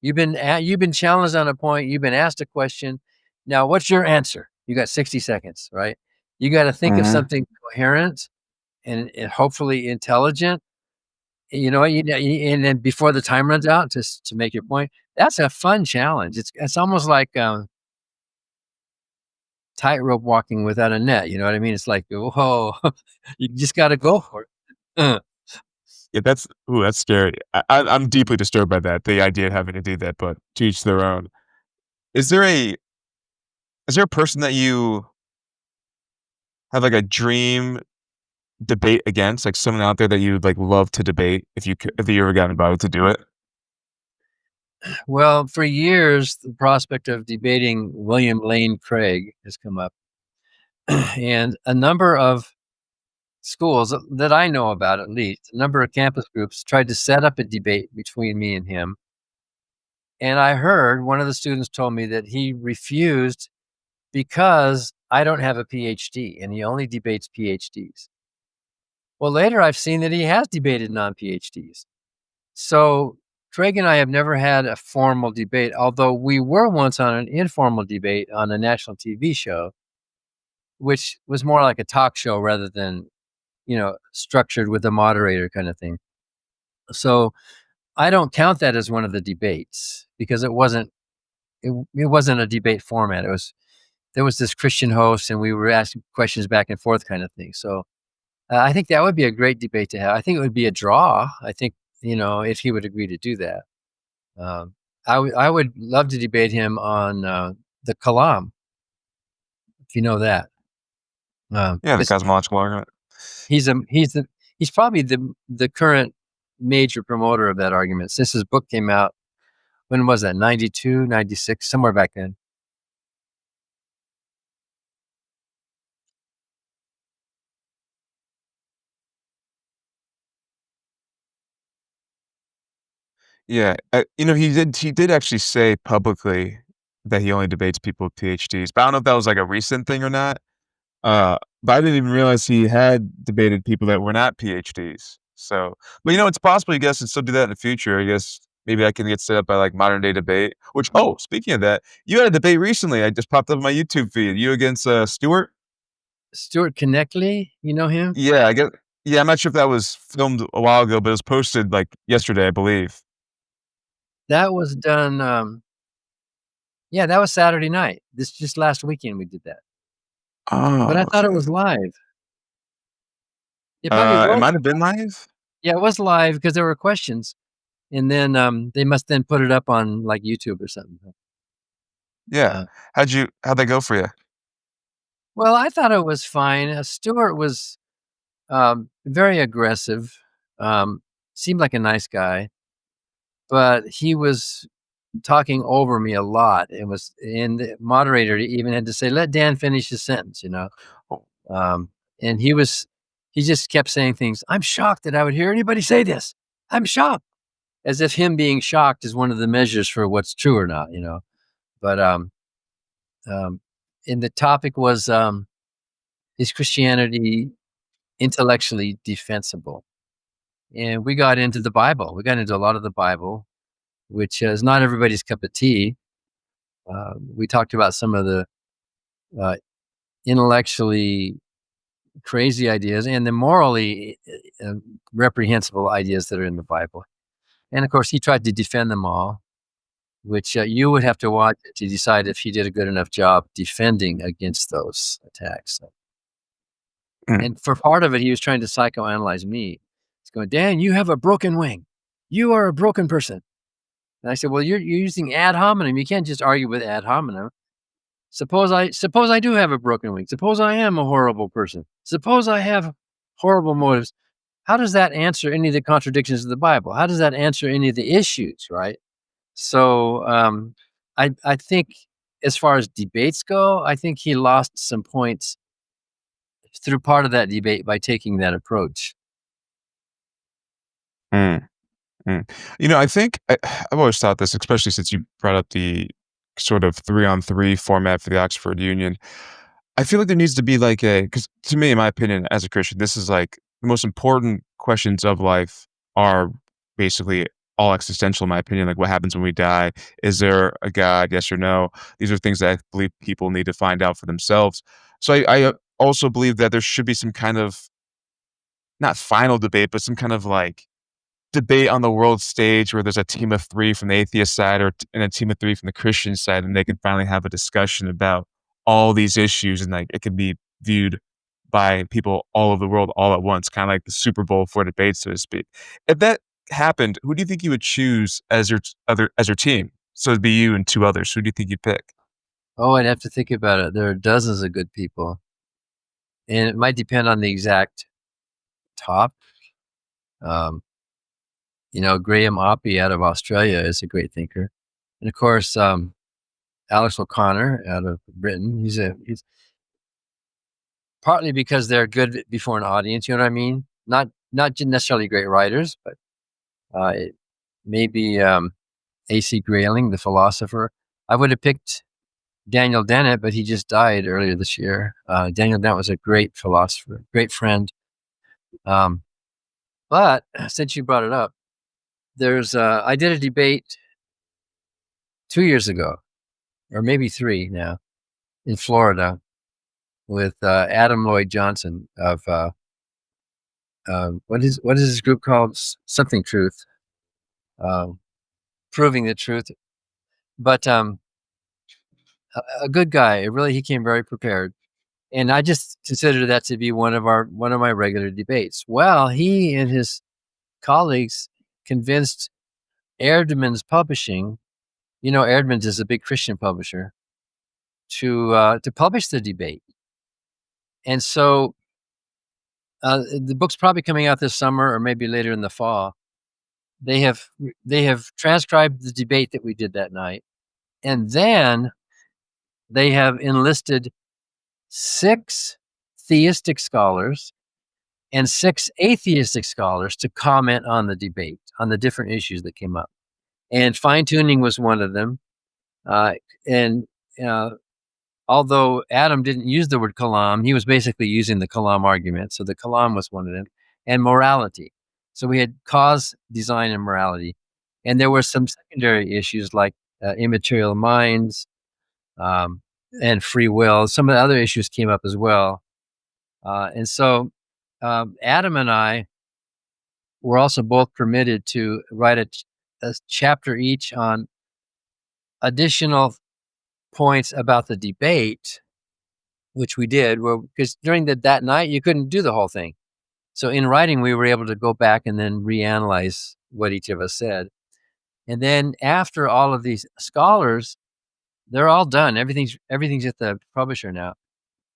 B: You've been challenged on a point, you've been asked a question. Now, what's your answer? You got 60 seconds, right? You got to think of
A: Mhm.
B: something coherent and hopefully intelligent. And then before the time runs out, to make your point. That's a fun challenge. It's almost like tightrope walking without a net. You know what I mean? It's like, whoa, you just got to go for it.
A: Yeah, that's scary. I'm deeply disturbed by that, the idea of having to do that, but to each their own. Is there a is there a person that you have, like, a dream debate against? Like, someone out there that you'd, like, love to debate if you ever got invited to do it?
B: Well, for years, the prospect of debating William Lane Craig has come up, and a number of schools that I know about, at least, a number of campus groups tried to set up a debate between me and him. And I heard one of the students told me that he refused because I don't have a PhD and he only debates PhDs. Well, later I've seen that he has debated non PhDs. So Craig and I have never had a formal debate, although we were once on an informal debate on a national TV show, which was more like a talk show rather than, structured with a moderator kind of thing. So I don't count that as one of the debates because it wasn't a debate format. There was this Christian host and we were asking questions back and forth kind of thing. So I think that would be a great debate to have. I think it would be a draw. I think, if he would agree to do that. Um, I would love to debate him on the Kalam, if you know that.
A: Yeah, the
B: 'Cause
A: cosmological argument.
B: he's probably the current major promoter of that argument since his book came out. When was that? 92, 96, somewhere back then.
A: Yeah, he did actually say publicly that he only debates people with PhDs, but I don't know if that was, like, a recent thing or not. But I didn't even realize he had debated people that were not PhDs. So but, it's possible you guys can still do that in the future. I guess maybe I can get set up by, like, modern day debate, speaking of that, you had a debate recently, I just popped up on my YouTube feed, you against, Stuart?
B: Stuart Knectle, you know him?
A: Yeah, yeah, I'm not sure if that was filmed a while ago, but it was posted, like, yesterday, I believe.
B: That was done, yeah, that was Saturday night. This just last weekend we did that. But
A: Oh,
B: I thought it
A: okay.
B: was live. It probably
A: It
B: was
A: might have been live?
B: yeah, it was live because there were questions, and then, they must then put it up on, like, YouTube or something.
A: Yeah.
B: Uh,
A: How'd that go for you?
B: well, I thought it was fine. Stuart was, very aggressive, seemed like a nice guy, but he was talking over me a lot. And the moderator even had to say, "Let Dan finish his sentence," you know?
A: Oh,
B: Um, and he just kept saying things, "I'm shocked that I would hear anybody say this. I'm shocked." As if him being shocked is one of the measures for what's true or not? But, um, and the topic was, is Christianity intellectually defensible? And we got into the Bible. We got into a lot of the Bible, which is not everybody's cup of tea. We talked about some of the uh, intellectually crazy ideas and the morally reprehensible ideas that are in the Bible. And of course, he tried to defend them all, which you would have to watch to decide if he did a good enough job defending against those attacks.
A: mm.
B: And for part of it, he was trying to psychoanalyze me. He's going, Dan, you have a broken wing. "You are a broken person." And I said, "Well, you're using ad hominem. You can't just argue with ad hominem. Suppose I do have a broken wing. Suppose I am a horrible person. Suppose I have horrible motives. How does that answer any of the contradictions of the Bible? How does that answer any of the issues, right?" So, I think as far as debates go, I think he lost some points through part of that debate by taking that approach.
A: Mm, mm. I think I've always thought this, especially since you brought up the sort of 3-on-3 format for the Oxford Union. I feel like there needs to be like because to me, in my opinion, as a Christian, this is like the most important questions of life are basically all existential, in my opinion. Like, what happens when we die? Is there a God? Yes or no? These are things that I believe people need to find out for themselves. So I also believe that there should be some kind of not final debate, but some kind of like debate on the world stage where there's a team of 3 from the atheist side and a team of 3 from the Christian side, and they can finally have a discussion about all these issues, and, like, it can be viewed by people all over the world all at once, kinda like the Super Bowl for debates, so to speak. If that happened, who do you think you would choose as your team? So it'd be you and 2 others. Who do you think you'd pick?
B: Oh, I'd have to think about it. There are dozens of good people, and it might depend on the exact top. Um, Graham Oppy out of Australia is a great thinker, and of course, Alex O'Connor out of Britain. He's partly because they're good before an audience. You know what I mean? Not necessarily great writers, but maybe A.C. Grayling, the philosopher. I would have picked Daniel Dennett, but he just died earlier this year. Daniel Dennett was a great philosopher, great friend. Um, but since you brought it up, I did a debate 2 years ago, or maybe 3 now, in Florida with Adam Lloyd Johnson of what is his group called? Something Truth, um, proving the truth. But a good guy. Really, he came very prepared, and I just considered that to be one of my regular debates. Well, he and his colleagues convinced Erdman's Publishing. Erdman's is a big Christian publisher to publish the debate, and so the book's probably coming out this summer or maybe later in the fall. They have transcribed the debate that we did that night, and then they have enlisted 6 theistic scholars and 6 atheistic scholars to comment on the debate, on the different issues that came up. And fine-tuning was one of them. And although Adam didn't use the word kalam, he was basically using the kalam argument. So the kalam was one of them. And morality. So we had cause, design, and morality. And there were some secondary issues like immaterial minds, and free will. Some of the other issues came up as well. And so Adam and I were also both permitted to write a chapter each on additional points about the debate, which we did, because during that night, you couldn't do the whole thing. So in writing, we were able to go back and then reanalyze what each of us said. And then after all of these scholars, they're all done. Everything's at the publisher now.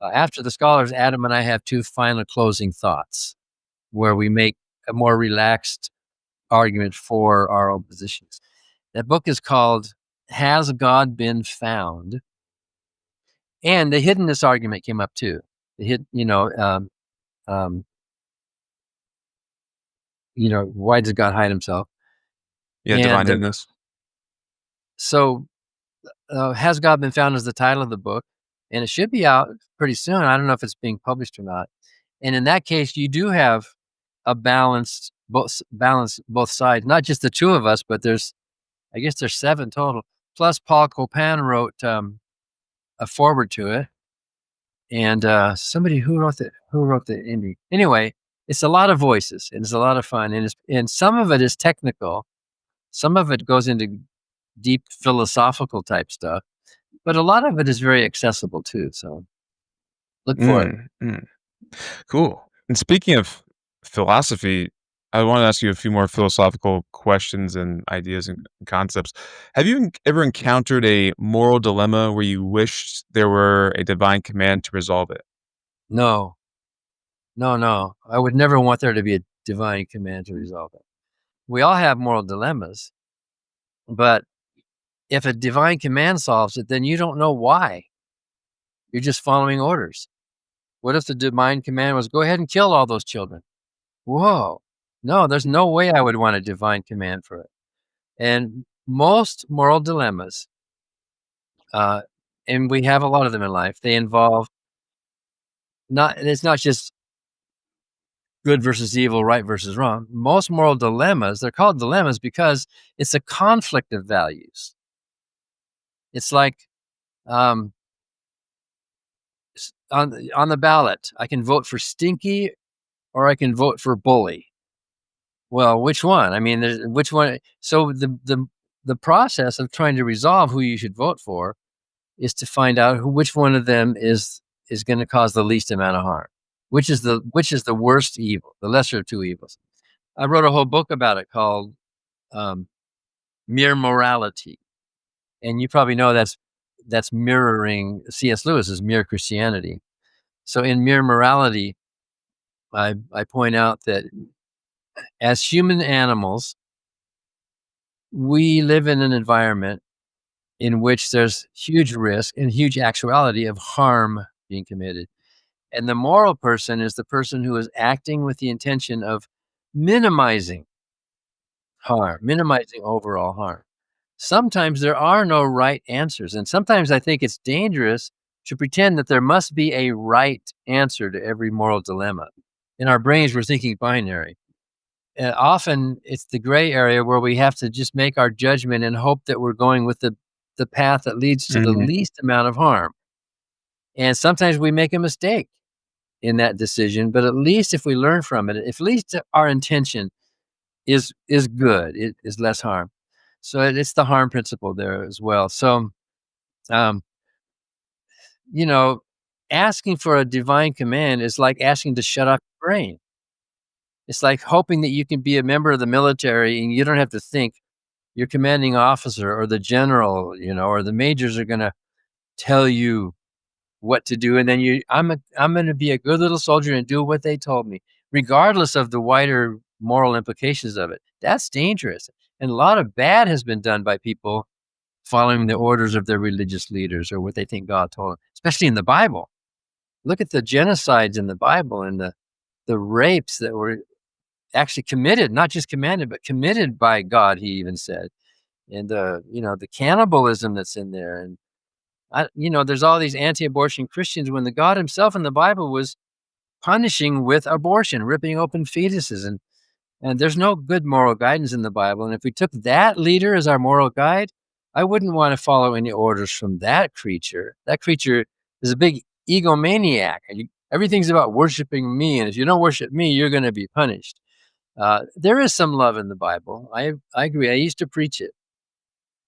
B: After the scholars, Adam and I have 2 final closing thoughts where we make a more relaxed argument for our own positions. That book is called Has God Been Found? And the hiddenness argument came up too. Um, why does God hide himself?
A: Yeah, divine
B: And
A: hiddenness.
B: so Has God Been Found is the title of the book, and it should be out pretty soon. I don't know if it's being published or not. And in that case, you do have a balance both sides, not just the 2 of us, but I guess there's 7 total. Plus Paul Copan wrote a foreword to it. And somebody who wrote the indie. Anyway, it's a lot of voices and it's a lot of fun. And some of it is technical. Some of it goes into deep philosophical type stuff, but a lot of it is very accessible too. So look for it.
A: Mm, mm. Cool. And speaking of philosophy, I want to ask you a few more philosophical questions and ideas and concepts. Have you ever encountered a moral dilemma where you wished there were a divine command to resolve it?
B: No, no, no. I would never want there to be a divine command to resolve it. We all have moral dilemmas, but if a divine command solves it, then you don't know why. You're just following orders. What if the divine command was go ahead and kill all those children? Whoa. No, there's no way I would want a divine command for it. And most moral dilemmas, uh, and we have a lot of them in life, they involve it's not just good versus evil, right versus wrong. Most moral dilemmas, they're called dilemmas because it's a conflict of values. It's like um, on the ballot, I can vote for stinky or I can vote for bully. Well, which one? I mean, which one? So the process of trying to resolve who you should vote for is to find out which one of them is going to cause the least amount of harm. Which is the worst evil, the lesser of two evils. I wrote a whole book about it called Mere Morality, and you probably know that's mirroring C.S. Lewis's Mere Christianity. So in Mere Morality, I point out that as human animals, we live in an environment in which there's huge risk and huge actuality of harm being committed. And the moral person is the person who is acting with the intention of minimizing harm, minimizing overall harm. Sometimes there are no right answers. And sometimes I think it's dangerous to pretend that there must be a right answer to every moral dilemma. In our brains, we're thinking binary. Often it's the gray area where we have to just make our judgment and hope that we're going with the path that leads to the
A: Mhm.
B: least amount of harm. And sometimes we make a mistake in that decision, but at least if we learn from it, if at least our intention is good, it is less harm. So it's the harm principle there as well. So, um, you know, asking for a divine command is like asking to shut off your brain. It's like hoping that you can be a member of the military and you don't have to think. Your commanding officer or the general, or the majors are going to tell you what to do, and then I'm going to be a good little soldier and do what they told me, regardless of the wider moral implications of it. That's dangerous, and a lot of bad has been done by people following the orders of their religious leaders or what they think God told them, especially in the Bible. Look at the genocides in the Bible and the rapes that were actually committed, not just commanded, but committed by God, he even said. And the cannibalism that's in there. And there's all these anti-abortion Christians when the God himself in the Bible was punishing with abortion, ripping open fetuses. And there's no good moral guidance in the Bible. And if we took that leader as our moral guide, I wouldn't want to follow any orders from that creature. That creature is a big egomaniac. Everything's about worshiping me. And if you don't worship me, you're going to be punished. There is some love in the Bible. I agree. I used to preach it.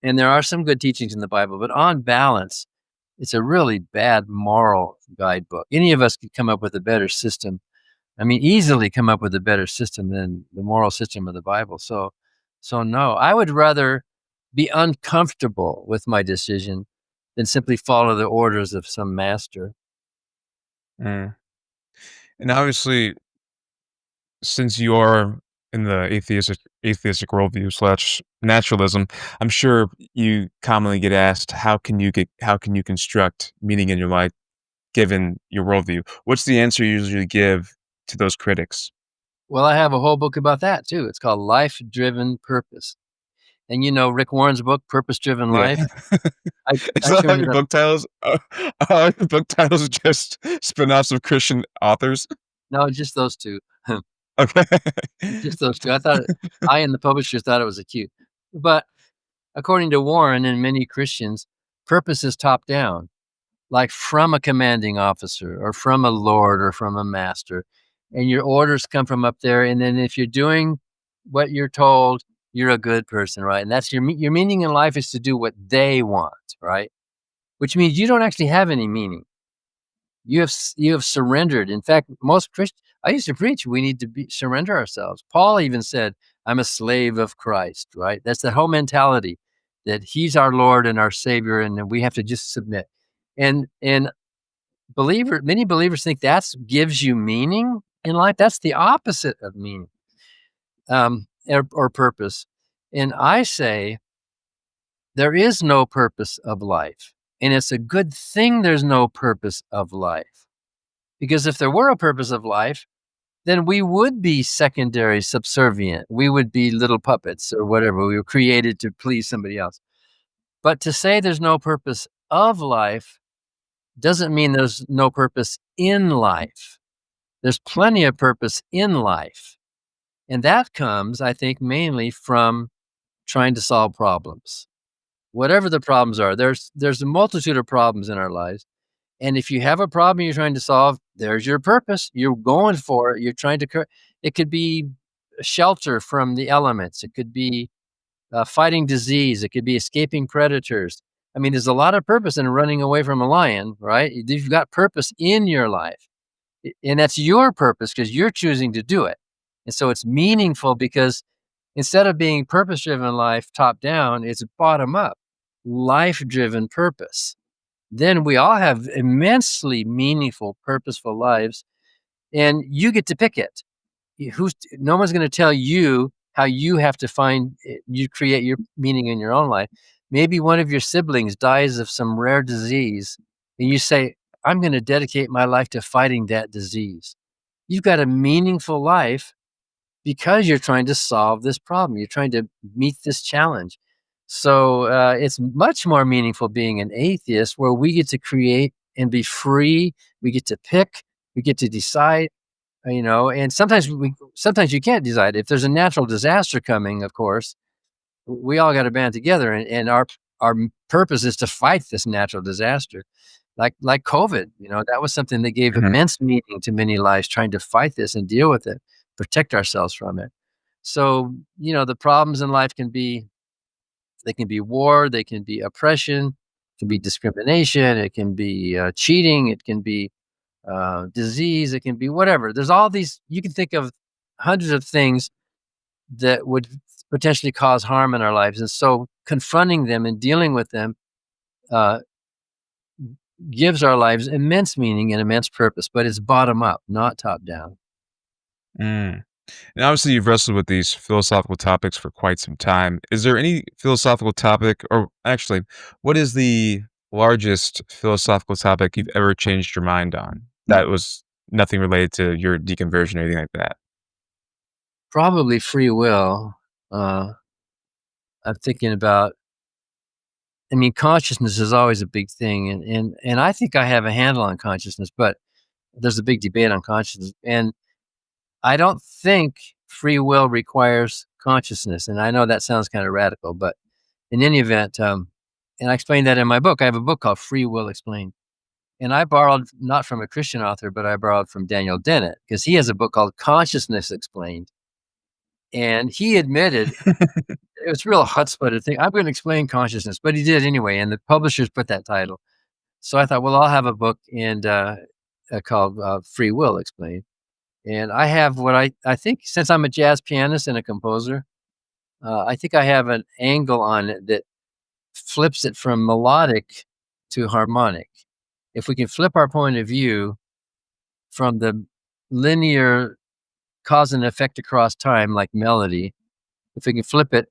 B: And there are some good teachings in the Bible, but on balance, it's a really bad moral guidebook. Any of us could come up with a better system. I mean, easily come up with a better system than the moral system of the Bible. So no, I would rather be uncomfortable with my decision than simply follow the orders of some master.
A: Mm. And obviously, since you are in the atheistic worldview slash naturalism, I'm sure you commonly get asked, how can you construct meaning in your life given your worldview? What's the answer you usually give to those critics?
B: Well, I have a whole book about that too. It's called Life Driven Purpose. And Rick Warren's book, Purpose Driven
A: Yeah.
B: Life. I,
A: Is
B: I
A: that how
B: turned
A: your
B: it up.
A: book titles are your book titles are just spin-offs of Christian authors?
B: No, just those two.
A: Okay.
B: Just those two. I and the publisher thought it was a cute. But according to Warren and many Christians, purpose is top down, like from a commanding officer or from a lord or from a master. And your orders come from up there. And then if you're doing what you're told, you're a good person, right? And that's your meaning in life is to do what they want, right? Which means you don't actually have any meaning. You have surrendered. In fact, most Christians, I used to preach, we need to surrender ourselves. Paul even said, I'm a slave of Christ, right? That's the whole mentality that he's our Lord and our Savior, and we have to just submit. And many believers think that gives you meaning in life. That's the opposite of meaning, or purpose. And I say there is no purpose of life. And it's a good thing there's no purpose of life. Because if there were a purpose of life, then we would be secondary, subservient. We would be little puppets or whatever. We were created to please somebody else. But to say there's no purpose of life doesn't mean there's no purpose in life. There's plenty of purpose in life. And that comes, I think, mainly from trying to solve problems. Whatever the problems are, there's a multitude of problems in our lives. And if you have a problem you're trying to solve, there's your purpose. You're going for it. You're trying to, it could be shelter from the elements. It could be fighting disease. It could be escaping predators. I mean, there's a lot of purpose in running away from a lion, right? You've got purpose in your life. And that's your purpose because you're choosing to do it. And so it's meaningful because instead of being purpose-driven life top down, it's bottom up, life-driven purpose. Then we all have immensely meaningful, purposeful lives, and you get to pick it. No one's going to tell you how you have to you create your meaning in your own life. Maybe one of your siblings dies of some rare disease, and you say, I'm going to dedicate my life to fighting that disease. You've got a meaningful life because you're trying to solve this problem. You're trying to meet this challenge. So it's much more meaningful being an atheist where we get to create and be free. We get to pick, we get to decide, and sometimes you can't decide. If there's a natural disaster coming, of course, we all got to band together and our purpose is to fight this natural disaster. Like COVID, that was something that gave immense meaning to many lives, trying to fight this and deal with it, protect ourselves from it. So, the problems in life they can be war, they can be oppression, it can be discrimination, it can be cheating, it can be disease, it can be whatever. There's all these, you can think of hundreds of things that would potentially cause harm in our lives. And so confronting them and dealing with them gives our lives immense meaning and immense purpose, but it's bottom up, not top down.
A: Mm. And obviously, you've wrestled with these philosophical topics for quite some time. Is there any philosophical topic, or actually, what is the largest philosophical topic you've ever changed your mind on that was nothing related to your deconversion or anything like that?
B: Probably free will. I'm thinking about, consciousness is always a big thing, and I think I have a handle on consciousness, but there's a big debate on consciousness, and I don't think free will requires consciousness, and I know that sounds kind of radical, but in any event, and I explain that in my book. I have a book called Free Will Explained, and I borrowed not from a Christian author, but I borrowed from Daniel Dennett because he has a book called Consciousness Explained, and he admitted it was real chutzpah to think I'm going to explain consciousness, but he did anyway, and the publishers put that title. So I thought, well, I'll have a book called Free Will Explained. And I have what I think, since I'm a jazz pianist and a composer, I think I have an angle on it that flips it from melodic to harmonic. If we can flip our point of view from the linear cause and effect across time, like melody, if we can flip it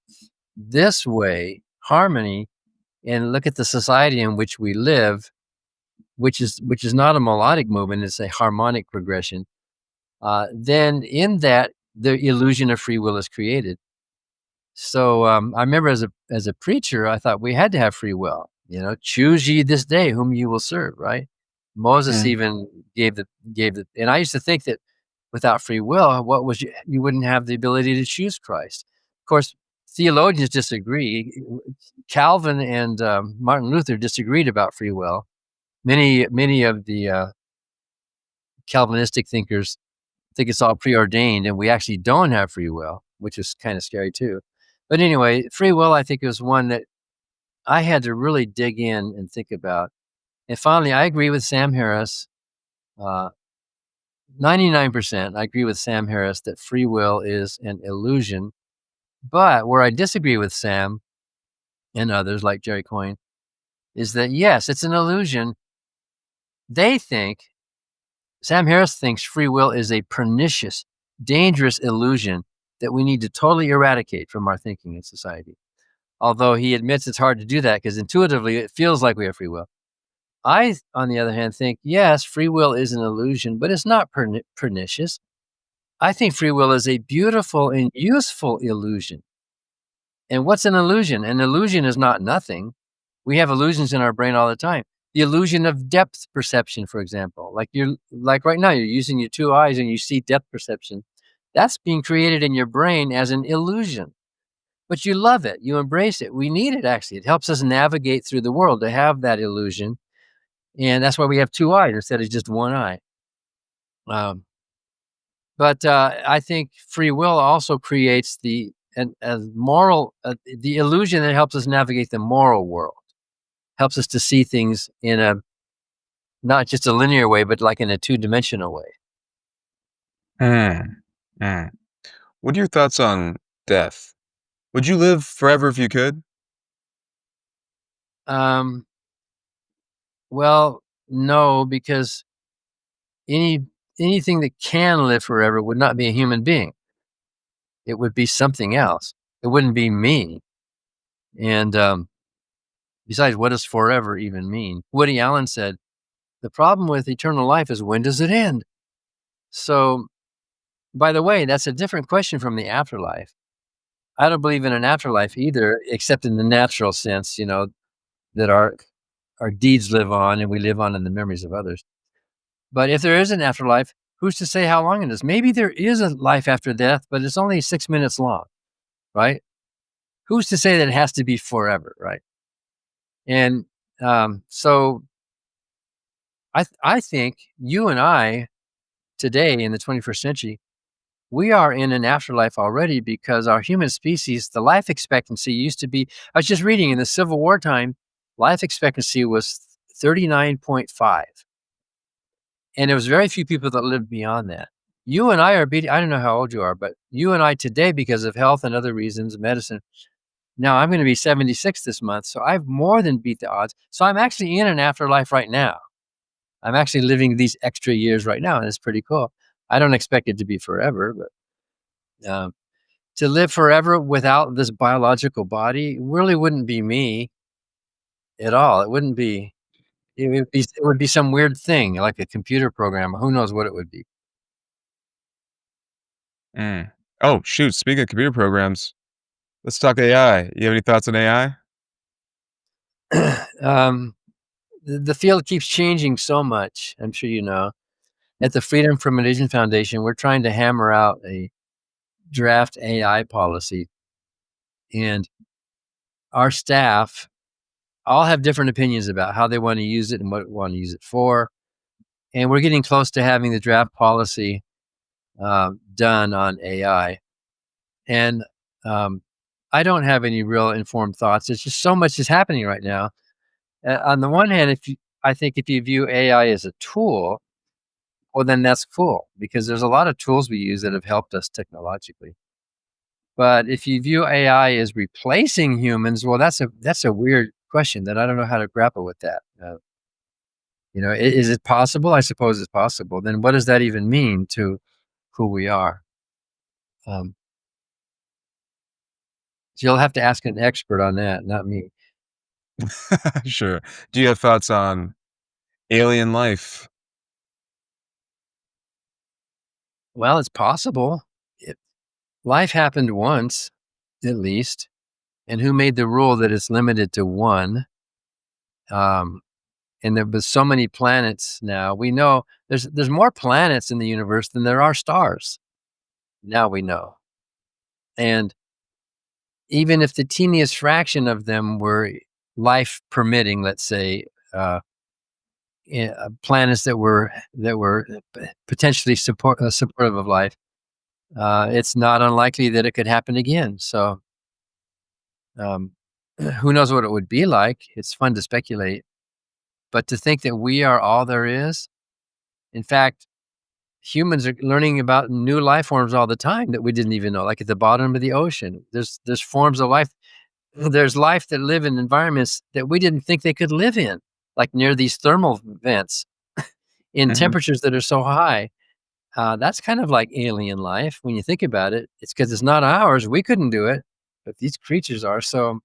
B: this way, harmony, and look at the society in which we live, which is not a melodic movement, it's a harmonic progression. Then in that, the illusion of free will is created. So I remember as a preacher, I thought we had to have free will. Choose ye this day whom you will serve. Right? Moses even gave the. And I used to think that without free will, you wouldn't have the ability to choose Christ. Of course, theologians disagree. Calvin and Martin Luther disagreed about free will. Many of the Calvinistic thinkers think it's all preordained and we actually don't have free will, which is kind of scary too. But anyway, free will, I think, is one that I had to really dig in and think about. And finally, I agree with Sam Harris Uh, 99%, I agree with Sam Harris that free will is an illusion. But where I disagree with Sam and others like Jerry Coyne is that, yes, it's an illusion. Sam Harris thinks free will is a pernicious, dangerous illusion that we need to totally eradicate from our thinking in society. Although he admits it's hard to do that because intuitively it feels like we have free will. I, on the other hand, think, yes, free will is an illusion, but it's not pernicious. I think free will is a beautiful and useful illusion. And what's an illusion? An illusion is not nothing. We have illusions in our brain all the time. The illusion of depth perception, for example, like right now, you're using your two eyes and you see depth perception. That's being created in your brain as an illusion, but you love it. You embrace it. We need it, actually. It helps us navigate through the world to have that illusion. And that's why we have two eyes instead of just one eye. But I think free will also creates the illusion that helps us navigate the moral world, helps us to see things in a not just a linear way, but like in a two-dimensional way.
A: Mm, mm. What are your thoughts on death? Would you live forever if you could?
B: Um, well, no, because any anything that can live forever would not be a human being. It would be something else. It wouldn't be me. And besides, what does forever even mean? Woody Allen said, "The problem with eternal life is when does it end?" So, by the way, that's a different question from the afterlife. I don't believe in an afterlife either, except in the natural sense, that our deeds live on and we live on in the memories of others. But if there is an afterlife, who's to say how long it is? Maybe there is a life after death, but it's only 6 minutes long, right? Who's to say that it has to be forever, right? And so I think you and I today in the 21st century, we are in an afterlife already because our human species, the life expectancy used to be, I was just reading in the Civil War time, life expectancy was 39.5. And there was very few people that lived beyond that. You and I are beating, I don't know how old you are, but you and I today, because of health and other reasons, medicine, now I'm going to be 76 this month. So I've more than beat the odds. So I'm actually in an afterlife right now. I'm actually living these extra years right now. And it's pretty cool. I don't expect it to be forever, but to live forever without this biological body really wouldn't be me at all. It wouldn't be, it would be some weird thing like a computer program. Who knows what it would be.
A: Mm. Oh, shoot. Speaking of computer programs, let's talk AI. You have any thoughts on AI?
B: um, the field keeps changing so much. I'm sure you know. At the Freedom from Religion Foundation, we're trying to hammer out a draft AI policy, and our staff all have different opinions about how they want to use it and what they want to use it for. And we're getting close to having the draft policy done on AI. And I don't have any real informed thoughts. It's just so much is happening right now. On the one hand, I think if you view AI as a tool, well, then that's cool because there's a lot of tools we use that have helped us technologically. But if you view AI as replacing humans, well, that's a weird question that I don't know how to grapple with that. Is it possible? I suppose it's possible. Then what does that even mean to who we are? Um, so you'll have to ask an expert on that, not me.
A: Sure. Do you have thoughts on alien life?
B: Well, it's possible. Life happened once, at least, and who made the rule that it's limited to one? Um, and there was so many planets now. We know there's more planets in the universe than there are stars. Now we know. And even if the teeniest fraction of them were life permitting, let's say, planets that were potentially supportive of life, it's not unlikely that it could happen again. So, um, who knows what it would be like? It's fun to speculate, but to think that we are all there is In fact, humans are learning about new life forms all the time that we didn't even know, like at the bottom of the ocean. There's forms of life. There's life that live in environments that we didn't think they could live in, like near these thermal vents in
A: Mhm.
B: temperatures that are so high. That's kind of like alien life when you think about it. It's because it's not ours. We couldn't do it, but these creatures are. So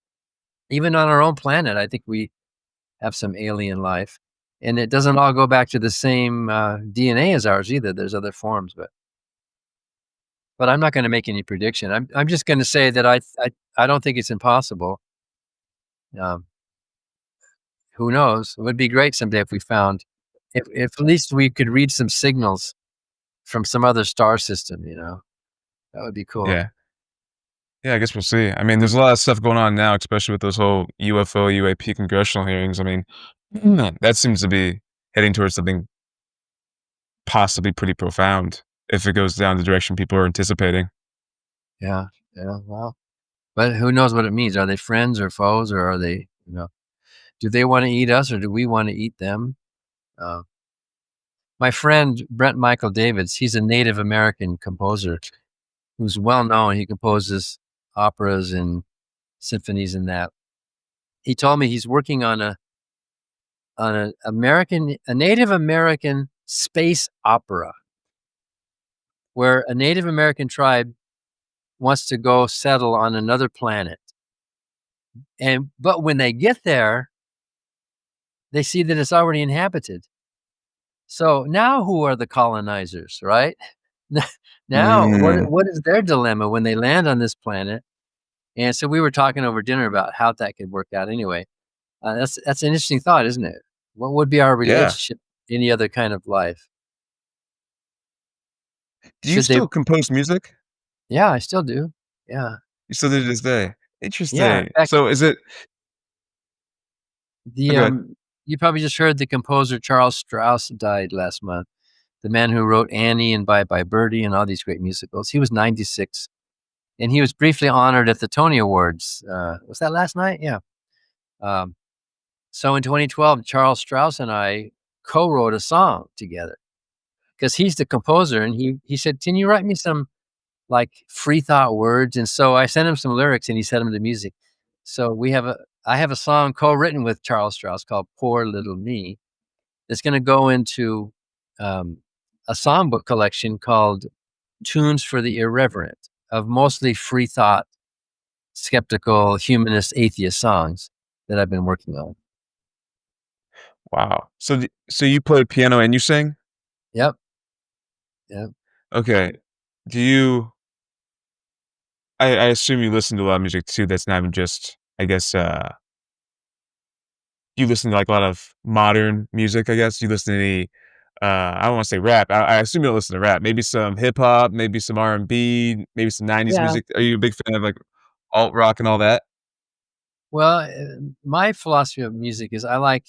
B: even on our own planet, I think we have some alien life. And it doesn't all go back to the same DNA as ours either. There's other forms, but I'm not going to make any prediction. I'm just going to say that I don't think it's impossible. Um, who knows? It would be great someday if we found, if at least we could read some signals from some other star system. That would be cool.
A: Yeah. Yeah, I guess we'll see. I mean, there's a lot of stuff going on now, especially with those whole UFO, UAP congressional hearings. I mean, that seems to be heading towards something possibly pretty profound if it goes down the direction people are anticipating.
B: Yeah, yeah. Well, but who knows what it means? Are they friends or foes, or are they? Do they want to eat us, or do we want to eat them? Uh, my friend Brent Michael Davids, he's a Native American composer who's well known. He composes operas and symphonies and that. He told me he's working on a Native American space opera where a Native American tribe wants to go settle on another planet. But when they get there, they see that it's already inhabited. So now who are the colonizers, right? Now,
A: Mm,
B: what is their dilemma when they land on this planet? And so we were talking over dinner about how that could work out anyway. That's an interesting thought, isn't it? What would be our
A: yeah.
B: relationship to any other kind of life?
A: Do you
B: Should they
A: still compose music?
B: Yeah, I still do. Yeah.
A: You still do to this day?
B: Yeah, in
A: Interesting.
B: fact,
A: So is it oh,
B: the,
A: good.
B: you probably just heard the composer Charles Strauss died last month, the man who wrote Annie and Bye Bye Birdie and all these great musicals. He was 96, and he was briefly honored at the Tony Awards. Was that last night? Yeah. Um, so in 2012, Charles Strauss and I co-wrote a song together because he's the composer, and he said, "Can you write me some like free thought words?" And so I sent him some lyrics, and he set them to music. So I have a song co-written with Charles Strauss called "Poor Little Me." It's going to go into um, a songbook collection called "Tunes for the Irreverent" of mostly free thought, skeptical, humanist, atheist songs that I've been working on.
A: Wow. So you play piano and you sing?
B: Yep. Yep.
A: Okay. Do you I assume you listen to a lot of music too that's not even just, I guess, you listen to, like, a lot of modern music, I guess? You listen to any, I don't wanna say rap. I assume you don't listen to rap. Maybe some hip hop, maybe some R&B, maybe some '90s
B: Yeah.
A: music. Are you a big fan of, like, alt rock and all that?
B: Well, my philosophy of music is I like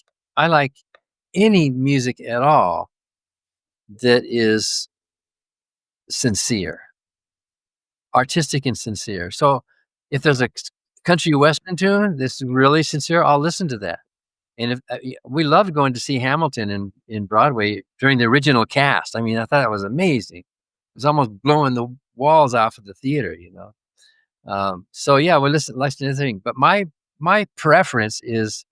B: any music at all that is sincere, artistic and sincere. So if there's a country western tune that's really sincere, I'll listen to that. And if we loved going to see Hamilton in Broadway during the original cast. I mean, I thought it was amazing. It was almost blowing the walls off of the theater. So yeah, we listen to anything. But my preference is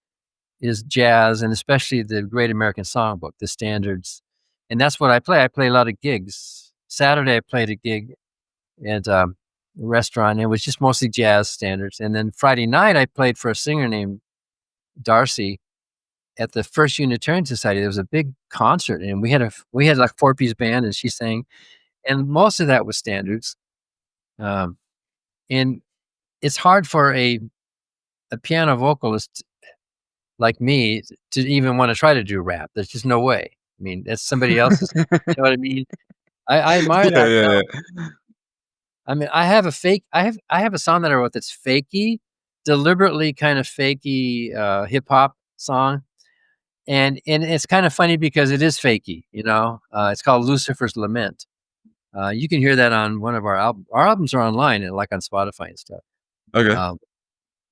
B: jazz, and especially the Great American Songbook, the standards, and that's what I play. I play a lot of gigs. Saturday, I played a gig at a restaurant. And it was just mostly jazz standards, and then Friday night, I played for a singer named Darcy at the First Unitarian Society. There was a big concert, and we had like 4-piece band, and she sang, and most of that was standards. Um, and it's hard for a piano vocalist like me to even want to try to do rap. There's just no way. I mean, that's somebody else's. You know what I mean? I admire
A: Yeah,
B: that
A: yeah,
B: talent. I mean, I have a song that I wrote that's fakey, deliberately kind of fakey hip hop song. And it's kind of funny because it is fakey. It's called Lucifer's Lament. You can hear that on one of our albums. Our albums are online and like on Spotify and stuff.
A: yeah. Okay.
B: Um,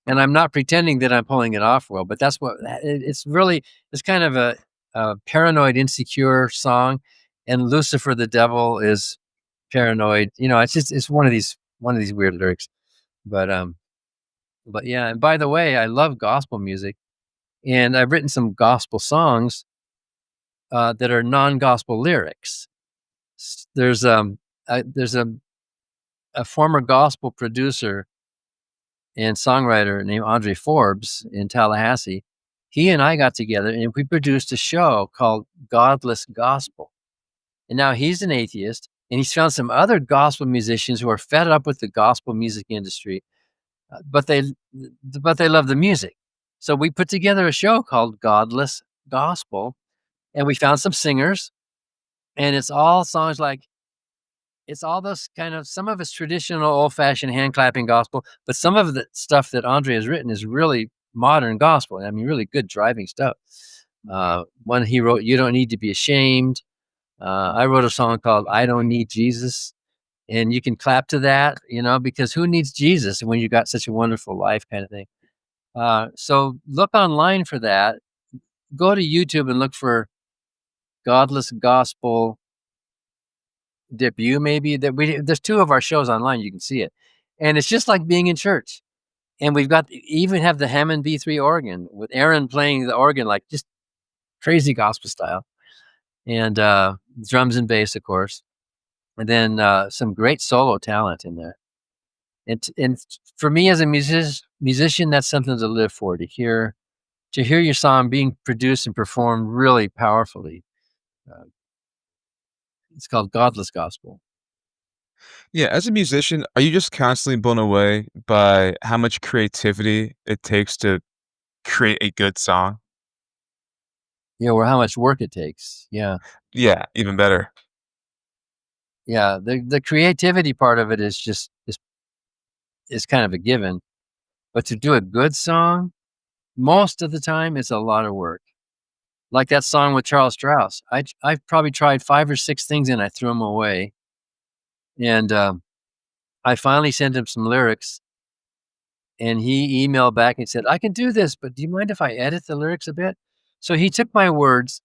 B: and I'm not pretending that I'm pulling it off well, but that's what it's really. It's kind of a paranoid, insecure song, and Lucifer the devil is paranoid. It's one of these weird lyrics. But but yeah, and by the way, I love gospel music, and I've written some gospel songs that are non-gospel lyrics. There's a former gospel producer and songwriter named Andre Forbes in Tallahassee. He and I got together and we produced a show called Godless Gospel. And now he's an atheist, and he's found some other gospel musicians who are fed up with the gospel music industry, but they love the music. So we put together a show called Godless Gospel, and we found some singers, and it's all songs like, it's all those kind of, some of it's traditional old-fashioned hand-clapping gospel, but some of the stuff that Andre has written is really modern gospel. I mean, really good driving stuff. One he wrote, "You Don't Need to Be Ashamed." I wrote a song called "I Don't Need Jesus," and you can clap to that, because who needs Jesus when you got such a wonderful life, kind of thing. So look online for that. Go to YouTube and look for Godless Gospel debut, maybe. There's 2 of our shows online. You can see it, and it's just like being in church. And we've got, even have the Hammond B3 organ with Aaron playing the organ like just crazy gospel style, and drums and bass, of course, and then some great solo talent in there. And for me as a musician, that's something to live for, to hear your song being produced and performed really powerfully. Uh, it's called Godless Gospel.
A: Yeah, as a musician, are you just constantly blown away by how much creativity it takes to create a good song?
B: Or how much work it takes. Yeah.
A: Yeah, even better.
B: Yeah. The creativity part of it is just is kind of a given. But to do a good song, most of the time, it's a lot of work. Like that song with Charles Strauss. I probably tried 5 or 6 things and I threw them away. And I finally sent him some lyrics, and he emailed back and said, "I can do this, but do you mind if I edit the lyrics a bit?" So he took my words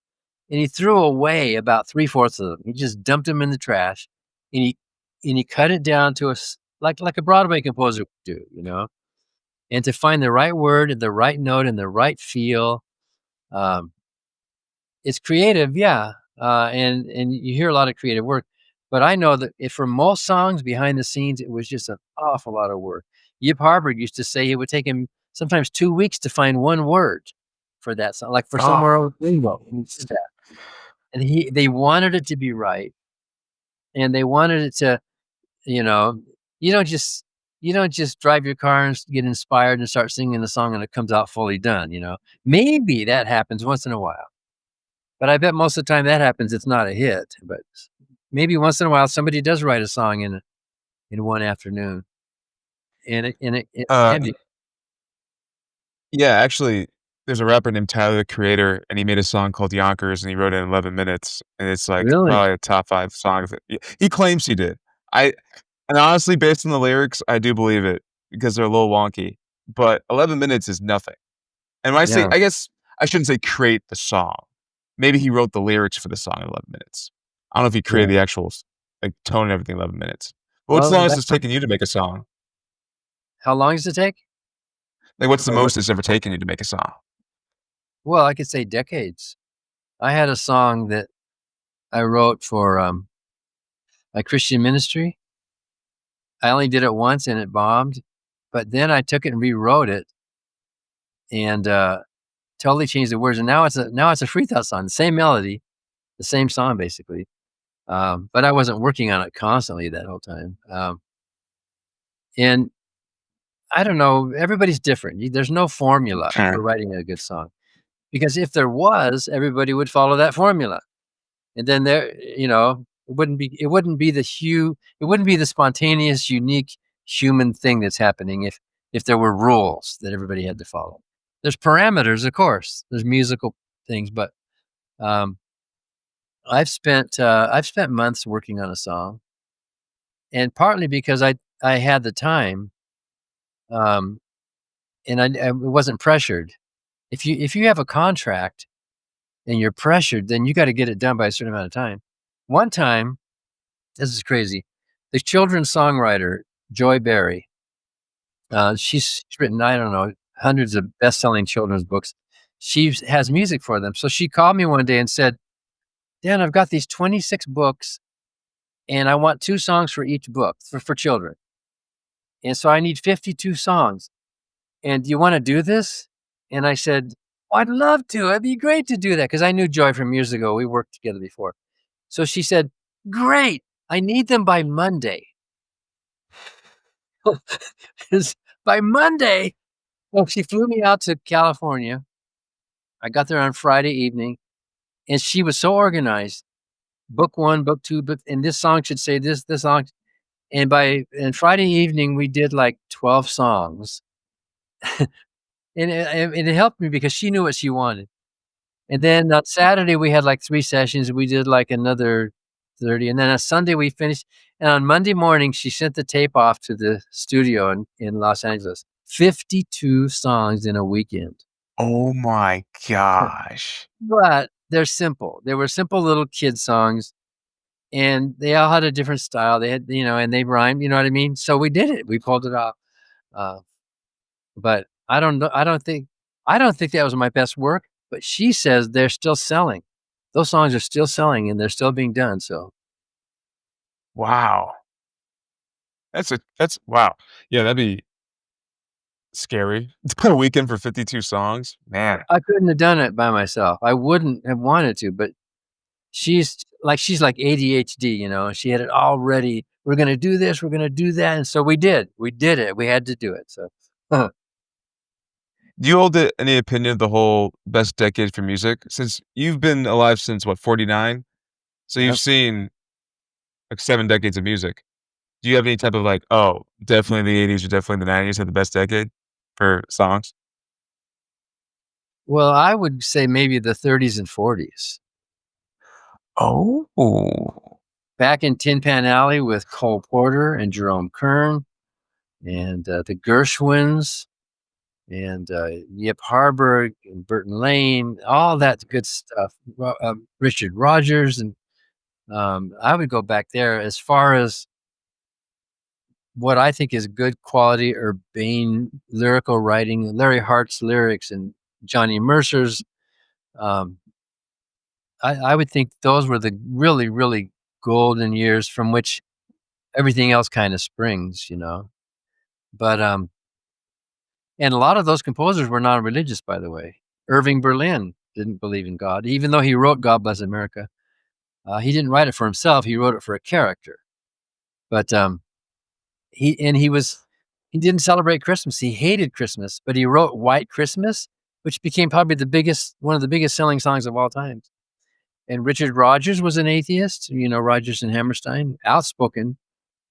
B: and he threw away about 3/4 of them. He just dumped them in the trash, and he cut it down to like a Broadway composer would do. And to find the right word and the right note and the right feel, um, it's creative, yeah, and you hear a lot of creative work, but I know that for most songs behind the scenes, it was just an awful lot of work. Yip Harburg used to say it would take him sometimes 2 weeks to find one word for that song, like for
A: Oh,
B: "Somewhere Over the Rainbow." And they wanted it to be right, and they wanted it to, you know, you don't just drive your car and get inspired and start singing the song and it comes out fully done. Maybe that happens once in a while. But I bet most of the time that happens, it's not a hit, but maybe once in a while somebody does write a song in one afternoon, and it
A: uh,
B: can be.
A: yeah, actually, there's a rapper named Tyler, the Creator, and he made a song called Yonkers, and he wrote it in 11 minutes, and it's, like,
B: Really?
A: probably a top 5 song that he claims he did. I and honestly, based on the lyrics, I do believe it because they're a little wonky, but 11 minutes is nothing. And when I say,
B: Yeah,
A: I guess I shouldn't say create the song. Maybe he wrote the lyrics for the song in 11 minutes. I don't know if he created
B: yeah.
A: the actual like, tone and everything in 11 minutes. But what's the
B: Well,
A: longest
B: that's
A: it's taken you to make a song?
B: how long does it take?
A: Like, what's the
B: Or what?
A: most it's ever taken you to make a song?
B: Well, I could say decades. I had a song that I wrote for, my Christian ministry. I only did it once and it bombed, but then I took it and rewrote it and, totally changed the words, and now it's a free thought song, the same melody, the same song basically. But I wasn't working on it constantly that whole time. And I don't know, everybody's different. There's no formula
A: Sure.
B: for writing a good song, because if there was, everybody would follow that formula. And then it wouldn't be the spontaneous, unique human thing that's happening if there were rules that everybody had to follow. There's parameters, of course. There's musical things, but um, I've spent months working on a song, and partly because I had the time, um, and I wasn't pressured. If you have a contract and you're pressured, then you got to get it done by a certain amount of time. one time, this is crazy. The children's songwriter, Joy Berry, she's written, I don't know, hundreds of best-selling children's books. She has music for them. So she called me one day and said, Dan, I've got these 26 books and I want 2 songs for each book for children. And so I need 52 songs. And do you want to do this? And I said, oh, I'd love to. It'd be great to do that. Because I knew Joy from years ago. We worked together before. So she said, great. I need them by Monday. By Monday. Well, she flew me out to California. I got there on Friday evening. And she was so organized. Book 1, book 2, and this song should say this song. And Friday evening, we did like 12 songs. And it helped me because she knew what she wanted. And then on Saturday, we had like 3 sessions. We did like another 30. And then on Sunday, we finished. And on Monday morning, she sent the tape off to the studio in Los Angeles. 52 songs in a weekend.
A: Oh my gosh.
B: But they're simple. They were simple little kid songs. And they all had a different style. They had, and they rhymed, you know what I mean? So we did it. We pulled it off. But I don't know. I don't think that was my best work, but she says they're still selling. Those songs are still selling and they're still being done. So.
A: Wow. That's wow. Yeah, that'd be scary. To put a weekend for 52 songs, man.
B: I couldn't have done it by myself. I wouldn't have wanted to, but she's like ADHD, she had it all ready. We're going to do this. We're going to do that. And so we did it. We had to do it. So.
A: Do you hold any opinion of the whole best decade for music? Since you've been alive since, what, 49? So you've seen like 7 decades of music. Do you have any type of like, oh, definitely the 80s or definitely the 90s had the best decade for songs?
B: Well, I would say maybe the 30s and 40s.
A: Oh.
B: Back in Tin Pan Alley with Cole Porter and Jerome Kern and the Gershwins and Yip Harburg and Burton Lane, all that good stuff. Richard Rodgers, and I would go back there. As far as what I think is good quality urbane lyrical writing, Larry Hart's lyrics and Johnny Mercer's, I would think those were the really, really golden years from which everything else kind of springs, But and a lot of those composers were non-religious, by the way. Irving Berlin didn't believe in God, even though he wrote God Bless America. He didn't write it for himself. He wrote it for a character. But he didn't celebrate Christmas. He hated Christmas, but he wrote White Christmas, which became probably one of the biggest selling songs of all time. And Richard Rodgers was an atheist, Rodgers and Hammerstein, outspoken.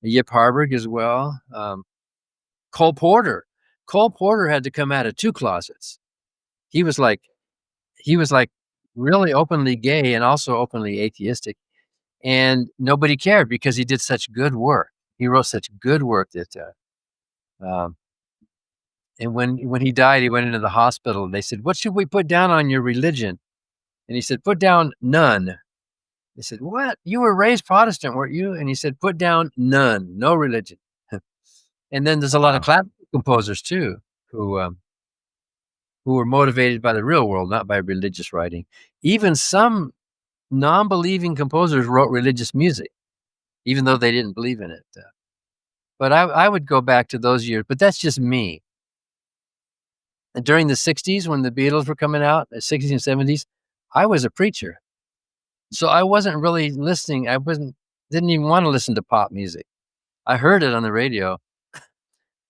B: Yip Harburg as well. Cole Porter had to come out of 2 closets. He was like really openly gay and also openly atheistic, and nobody cared because he did such good work. He wrote such good work that, and when he died, he went into the hospital and they said, "What should we put down on your religion?" And he said, "Put down none." They said, "What? You were raised Protestant, weren't you?" And he said, "Put down none, no religion." And then there's a lot of classical composers too, who were motivated by the real world, not by religious writing. Even some non-believing composers wrote religious music, even though they didn't believe in it. But I would go back to those years, but that's just me. And during the 60s, when the Beatles were coming out, the 60s and 70s, I was a preacher. So I wasn't really listening. Didn't even want to listen to pop music. I heard it on the radio.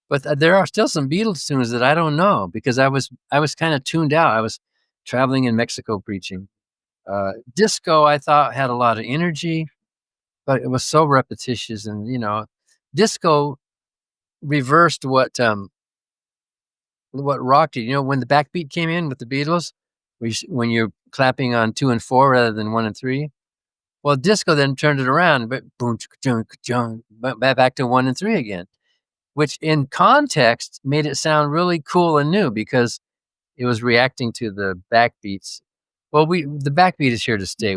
B: But there are still some Beatles tunes that I don't know because I was kind of tuned out. I was traveling in Mexico preaching. Disco, I thought, had a lot of energy, but it was so repetitious. And, disco reversed what rock did. When the backbeat came in with the Beatles, when you're clapping on 2 and 4 rather than 1 and 3. Well, disco then turned it around, but boom, back to 1 and 3 again, which in context made it sound really cool and new because it was reacting to the backbeats. Well, the backbeat is here to stay.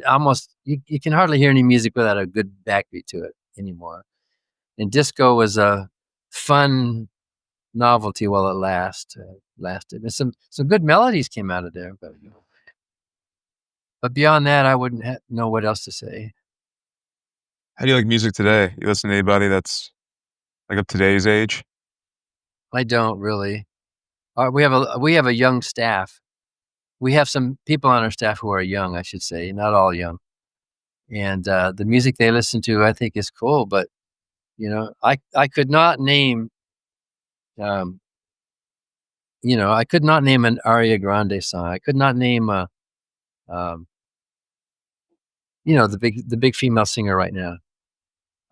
B: Almost you can hardly hear any music without a good backbeat to it anymore. And disco was a fun novelty while it lasted. And some good melodies came out of there, but beyond that, I wouldn't know what else to say.
A: How do you like music today? You listen to anybody that's like of today's age?
B: I don't really. We have a young staff. We have some people on our staff who are young, I should say, not all young. And the music they listen to, I think, is cool. But I could not name, um, I could not name an Aria Grande song. I could not name um, the big female singer right now.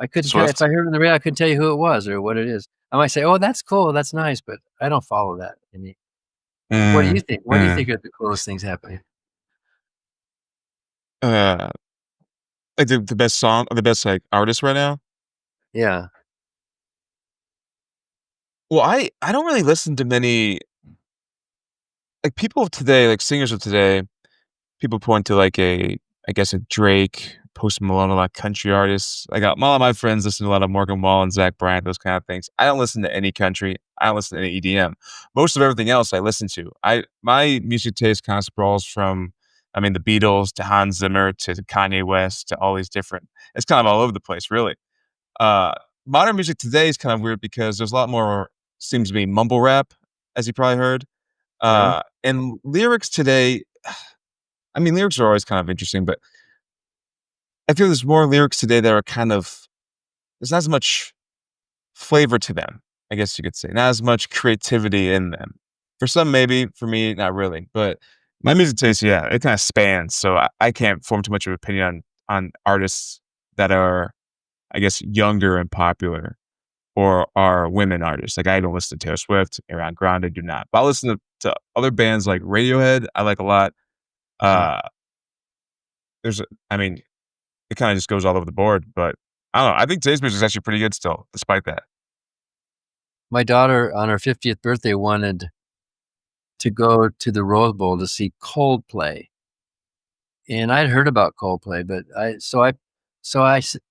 B: I couldn't tell if
A: Swift?
B: I heard it on the radio. I couldn't tell you who it was or what it is. I might say, "Oh, that's cool. That's nice," but I don't follow that. What do you
A: Mm,
B: think? What do you
A: mm.
B: think are the coolest things happening?
A: Uh, like the best song or the best like artist right now?
B: Yeah,
A: Well, I don't really listen to many like people of today, like singers of today. People point to like I guess a Drake, Post Malone, a lot of country artists. I got a lot of my friends listen to a lot of Morgan Wallen, Zach Bryan, those kind of things. I don't listen to any country. I don't listen to any EDM. Most of everything else I listen to. My music taste kind of sprawls from, I mean, the Beatles to Hans Zimmer to Kanye West to all these different. It's kind of all over the place, really. Uh, Modern music today is kind of weird because there's a lot more seems to be mumble rap, as you probably heard.
B: yeah.
A: And lyrics today, I mean, lyrics are always kind of interesting, but I feel there's more lyrics today that are kind of there's not as much flavor to them, I guess you could say. Not as much creativity in them. For some, maybe. For me, not really. But my music taste, yeah, it kind of spans. So I can't form too much of an opinion on artists that are, I guess, younger and popular or are women artists. Like I don't listen to Taylor Swift, Ariana Grande, do not. But I listen to other bands like Radiohead. I like a lot.
B: Uh,
A: Uh, I mean, it kinda just goes all over the board, but I don't know, I think today's music is actually pretty good still, despite that.
B: my daughter on her 50th birthday wanted to go to the Rose Bowl to see Coldplay, and I'd heard about Coldplay, but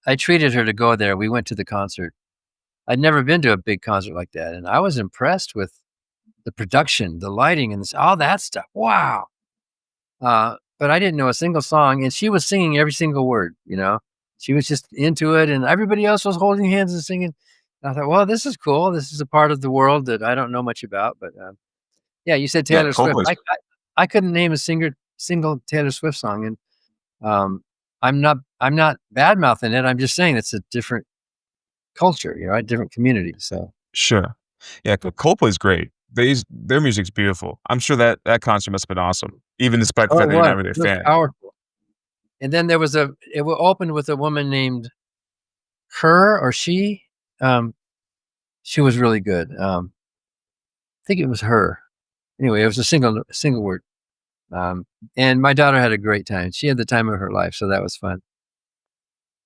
B: I treated her to go there. We went to the concert. I'd never been to a big concert like that, and I was impressed with the production, the lighting, and all that stuff. Wow! But I didn't know a single song, and she was singing every single word. She was just into it, and everybody else was holding hands and singing. And I thought, well, this is cool. This is a part of the world that I don't know much about. But yeah, you said
A: Yeah,
B: Taylor Swift.
A: Coldplay's
B: I couldn't name a single Taylor Swift song, and I'm not bad mouthing it. I'm just saying it's a different culture, a different community. So
A: sure. Yeah, Coldplay's great. Their music's beautiful. I'm sure that concert must have been awesome, even despite the
B: oh,
A: fact that you're not really a
B: it was
A: fan.
B: powerful. And then opened with a woman named her or she. Um, she was really good. I think it was her. Anyway, it was a single word. Um, and my daughter had a great time. She had the time of her life, so that was fun.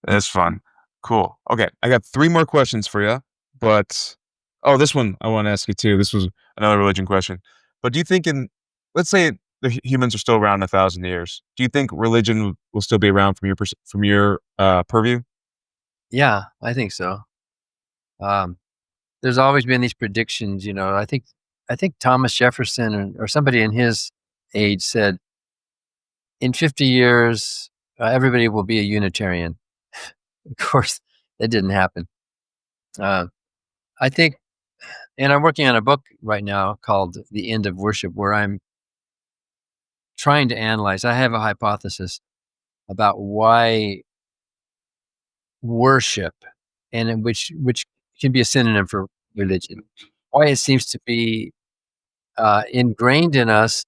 A: That's fun. Cool. Okay, I got 3 more questions for you, but oh, this one I wanna ask you too. This was another religion question. But do you think let's say the humans are still around in 1,000 years, do you think religion will still be around from your, purview?
B: Yeah, I think so. Um, there's always been these predictions. I think Thomas Jefferson or somebody in his age said in 50 years everybody will be a Unitarian. Of course, that didn't happen. Uh, I think, and I'm working on a book right now called The End of Worship, where I'm trying to analyze. I have a hypothesis about why worship, and which can be a synonym for religion, why it seems to be ingrained in us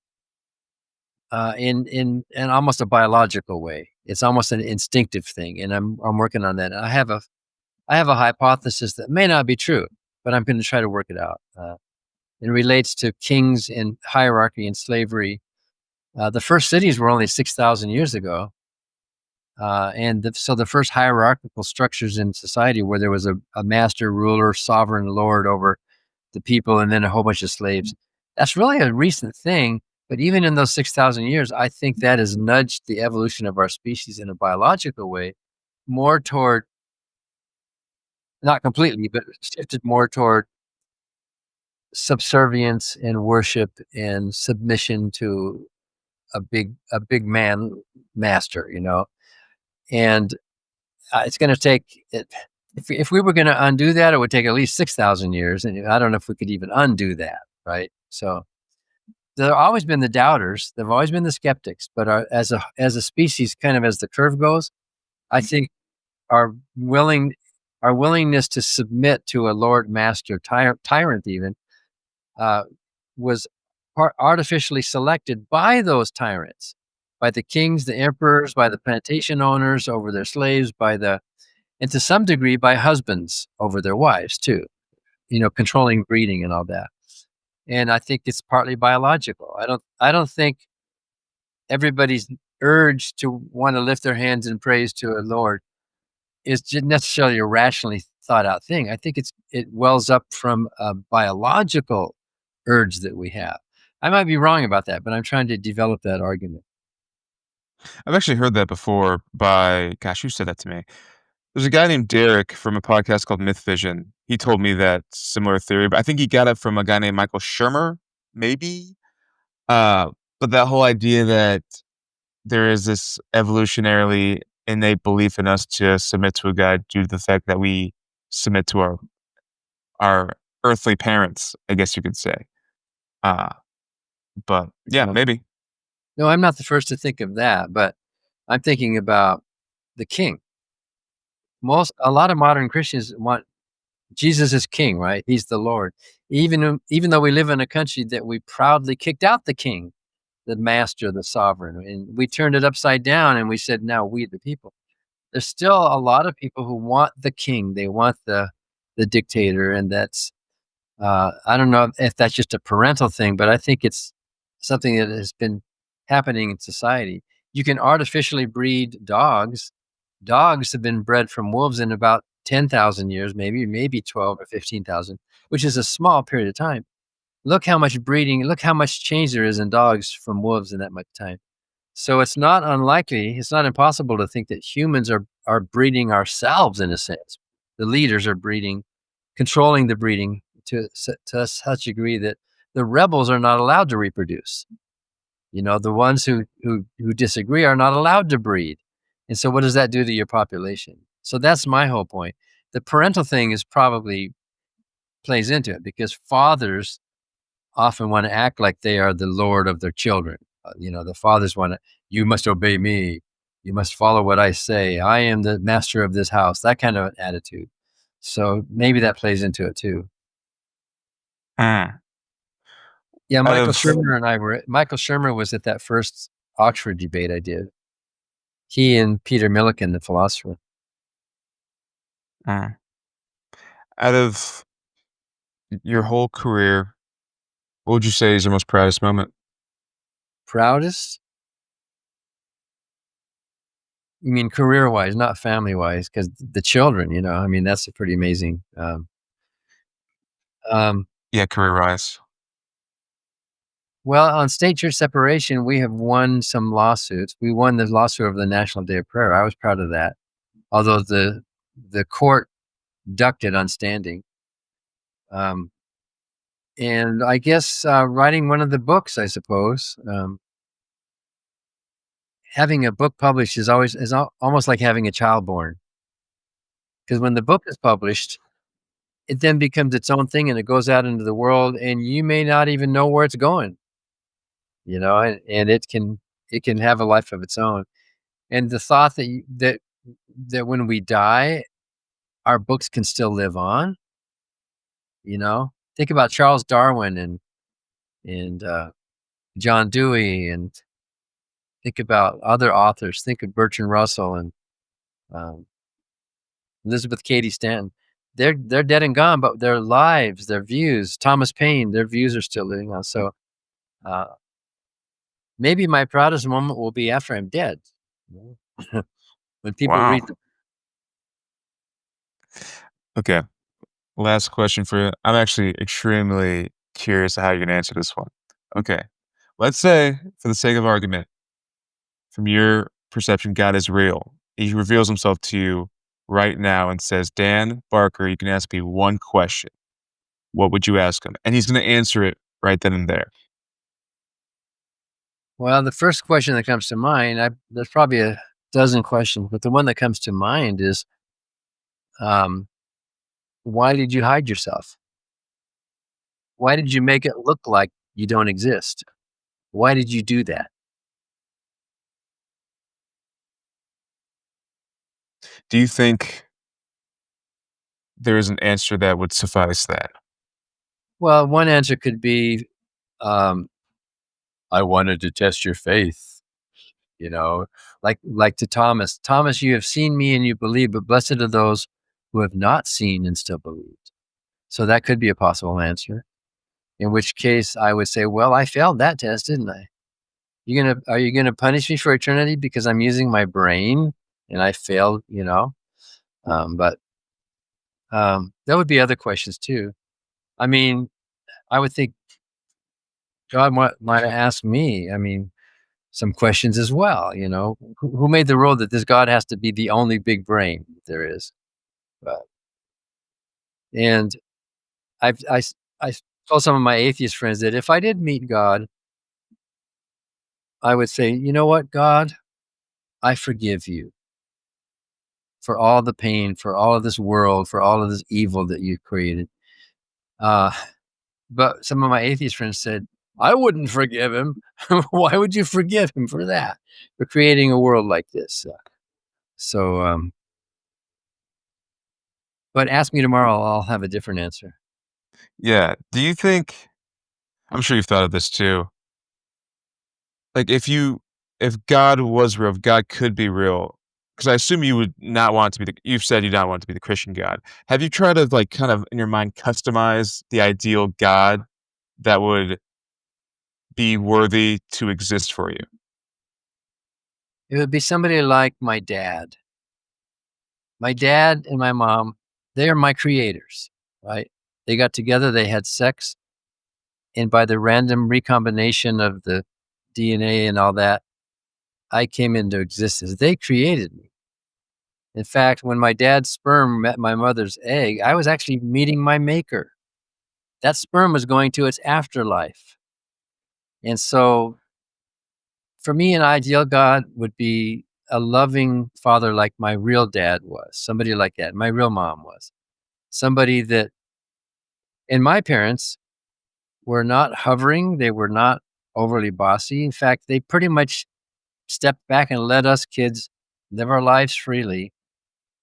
B: in almost a biological way. It's almost an instinctive thing, and I'm working on that. I have a hypothesis that may not be true, but I'm going to try to work it out. It relates to kings and hierarchy and slavery. The first cities were only 6,000 years ago. So the first hierarchical structures in society where there was a master, ruler, sovereign lord over the people, and then a whole bunch of slaves. That's really a recent thing. But even in those 6,000 years, I think that has nudged the evolution of our species in a biological way more toward, not completely, but shifted more toward subservience and worship and submission to a big man master, and it's going to take it. If we were going to undo that, it would take at least 6,000 years, and I don't know if we could even undo that, right? So there have always been the doubters, there have always been the skeptics, but as a species, kind of as the curve goes, I think our willingness to submit to a Lord Master tyrant even uh, was artificially selected by those tyrants, by the kings, the emperors, by the plantation owners over their slaves, and to some degree by husbands over their wives too, controlling breeding and all that. And I think it's partly biological. I don't think everybody's urge to want to lift their hands in praise to a Lord is necessarily a rationally thought out thing. I think it wells up from a biological urge that we have. I might be wrong about that, but I'm trying to develop that argument.
A: I've actually heard that before by, gosh, who said that to me? There's a guy named Derek from a podcast called Myth Vision. He told me that similar theory, but I think he got it from a guy named Michael Shermer, maybe. Uh, but that whole idea that there is this evolutionarily innate belief in us to submit to a God due to the fact that we submit to our earthly parents, I guess you could say. Uh, but yeah,
B: No,
A: maybe.
B: no, I'm not the first to think of that, but I'm thinking about the king. A lot of modern Christians want Jesus as king, right? He's the Lord. Even though we live in a country that we proudly kicked out the king, the master, the sovereign, and we turned it upside down and we said, now we the people. There's still a lot of people who want the king. They want the dictator, and that's I don't know if that's just a parental thing, but I think it's something that has been happening in society. You can artificially breed dogs. Dogs have been bred from wolves in about 10,000 years, maybe 12 or 15,000, which is a small period of time. Look how much change there is in dogs from wolves in that much time. So it's not unlikely, it's not impossible to think that humans are breeding ourselves in a sense. The leaders are breeding, controlling the breeding to such a degree that the rebels are not allowed to reproduce. The ones who disagree are not allowed to breed. And so what does that do to your population? So that's my whole point. The parental thing is probably plays into it because fathers often want to act like they are the lord of their children. The fathers want to, you must obey me. You must follow what I say. I am the master of this house, that kind of an attitude. So maybe that plays into it too.
A: Mm.
B: Yeah,
A: Out of
B: Michael Shermer was at that first Oxford debate I did. He and Peter Millikan, the philosopher.
A: mm, out of your whole career, what would you say is your most proudest moment?
B: Proudest? You mean career-wise, not family-wise, because the children, I mean, that's a pretty amazing. Um,
A: Yeah, career-wise.
B: well, on state church separation, we have won some lawsuits. We won the lawsuit over the National Day of Prayer. I was proud of that, although the court ducked it on standing. And I guess writing one of the books, I suppose. Having a book published is almost like having a child born, because when the book is published, it then becomes its own thing and it goes out into the world, and you may not even know where it's going. And it can have a life of its own. And the thought that when we die, our books can still live on. Think about Charles Darwin and John Dewey, and think about other authors. Think of Bertrand Russell and um, Elizabeth Cady Stanton. They're dead and gone, but their lives, their views. Thomas Paine, their views are still living on. So uh, maybe my proudest moment will be after I'm dead. When people read
A: Wow.
B: them.
A: Okay. Last question for you. I'm actually extremely curious how you're gonna answer this one. Okay. let's say, for the sake of argument, from your perception, God is real. He reveals himself to you right now and says, Dan Barker, you can ask me one question. What would you ask him? And he's going to answer it right then and there.
B: Well, the first question that comes to mind, there's probably a dozen questions, but the one that comes to mind is, why did you hide yourself? Why did you make it look like you don't exist? Why did you do that?
A: Do you think there is an answer that would suffice that?
B: Well, one answer could be, um, I wanted to test your faith, you know, like to Thomas. Thomas, you have seen me and you believe, but blessed are those who have not seen and still believed. So that could be a possible answer. In which case I would say, well, I failed that test, didn't I? Are you gonna punish me for eternity because I'm using my brain and I failed, you know? But there would be other questions too. I mean, I would think God might have asked me, I mean, some questions as well, you know? Who made the rule that this God has to be the only big brain there is? But and I told some of my atheist friends that if I did meet God, I would say, "You know what, God? I forgive you for all the pain, for all of this world, for all of this evil that you created." Uh, but some of my atheist friends said, "I wouldn't forgive him. Why would you forgive him for that? For creating a world like this?" But ask me tomorrow, I'll have a different answer.
A: Yeah. Do you think, I'm sure you've thought of this too. Like if God was real, if God could be real, because I assume you would not want to be you've said you don't want to be the Christian God. Have you tried to like kind of in your mind customize the ideal God that would be worthy to exist for you?
B: It would be somebody like my dad. My dad and my mom, they are my creators, right? They got together, they had sex, and by the random recombination of the DNA and all that, I came into existence. They created me. In fact, when my dad's sperm met my mother's egg, I was actually meeting my maker. That sperm was going to its afterlife. And so for me, an ideal God would be a loving father like my real dad was, somebody like that. My real mom was somebody that, and my parents were not hovering. They were not overly bossy. In fact, they pretty much stepped back and let us kids live our lives freely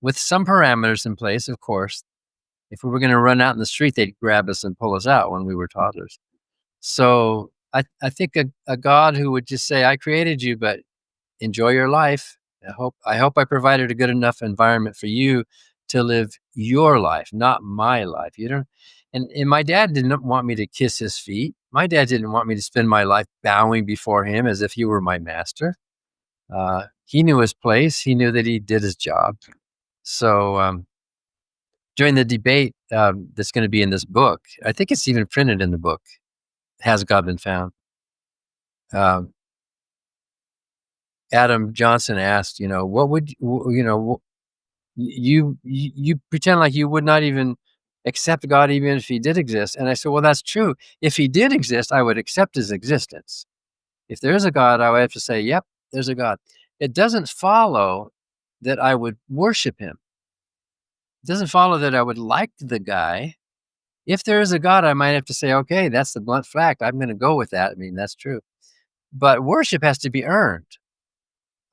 B: with some parameters in place, of course. If we were going to run out in the street, they'd grab us and pull us out when we were toddlers. So I think a God who would just say, I created you, but enjoy your life. I hope I provided a good enough environment for you to live your life, not my life. You don't and my dad didn't want me to kiss his feet. My dad didn't want me to spend my life bowing before him as if he were my master. He knew his place. He knew that he did his job. So during the debate that's going to be in this book, I think it's even printed in the book, Has God Been Found? Um, Adam Johnson asked, what would you pretend like you would not even accept God even if he did exist. And I said, well, that's true. If he did exist, I would accept his existence. If there is a God, I would have to say, yep, there's a God. It doesn't follow that I would worship him. It doesn't follow that I would like the guy. If there is a God, I might have to say, okay, that's the blunt fact. I'm going to go with that. I mean, that's true. But worship has to be earned.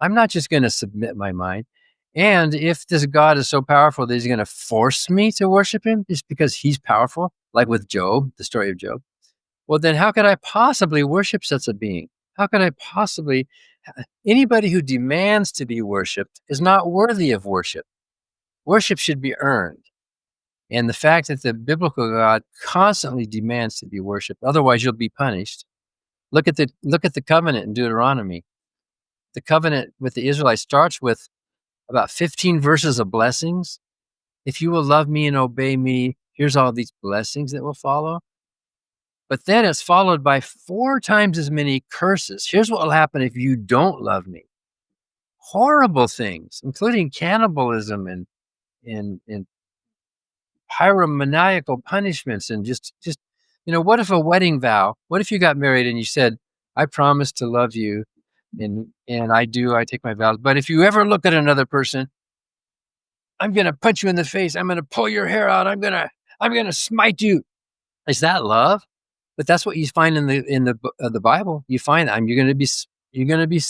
B: I'm not just going to submit my mind. And if this God is so powerful that he's going to force me to worship him just because he's powerful, like with Job, the story of Job, well, then how could I possibly worship such a being? How could I possibly? Anybody who demands to be worshiped is not worthy of worship. Worship should be earned. And the fact that the biblical God constantly demands to be worshiped, otherwise you'll be punished. Look at the covenant in Deuteronomy. The covenant with the Israelites starts with about 15 verses of blessings. If you will love me and obey me, here's all these blessings that will follow. But then it's followed by 4 times as many curses. Here's what will happen if you don't love me. Horrible things, including cannibalism and pyromaniacal punishments and just what if a wedding vow? What if you got married and you said, "I promise to love you, and I do, I take my vows, but if you ever look at another person, I'm gonna punch you in the face, I'm gonna pull your hair out, I'm gonna smite you." Is that love? But that's what you find in the Bible. You find you're gonna be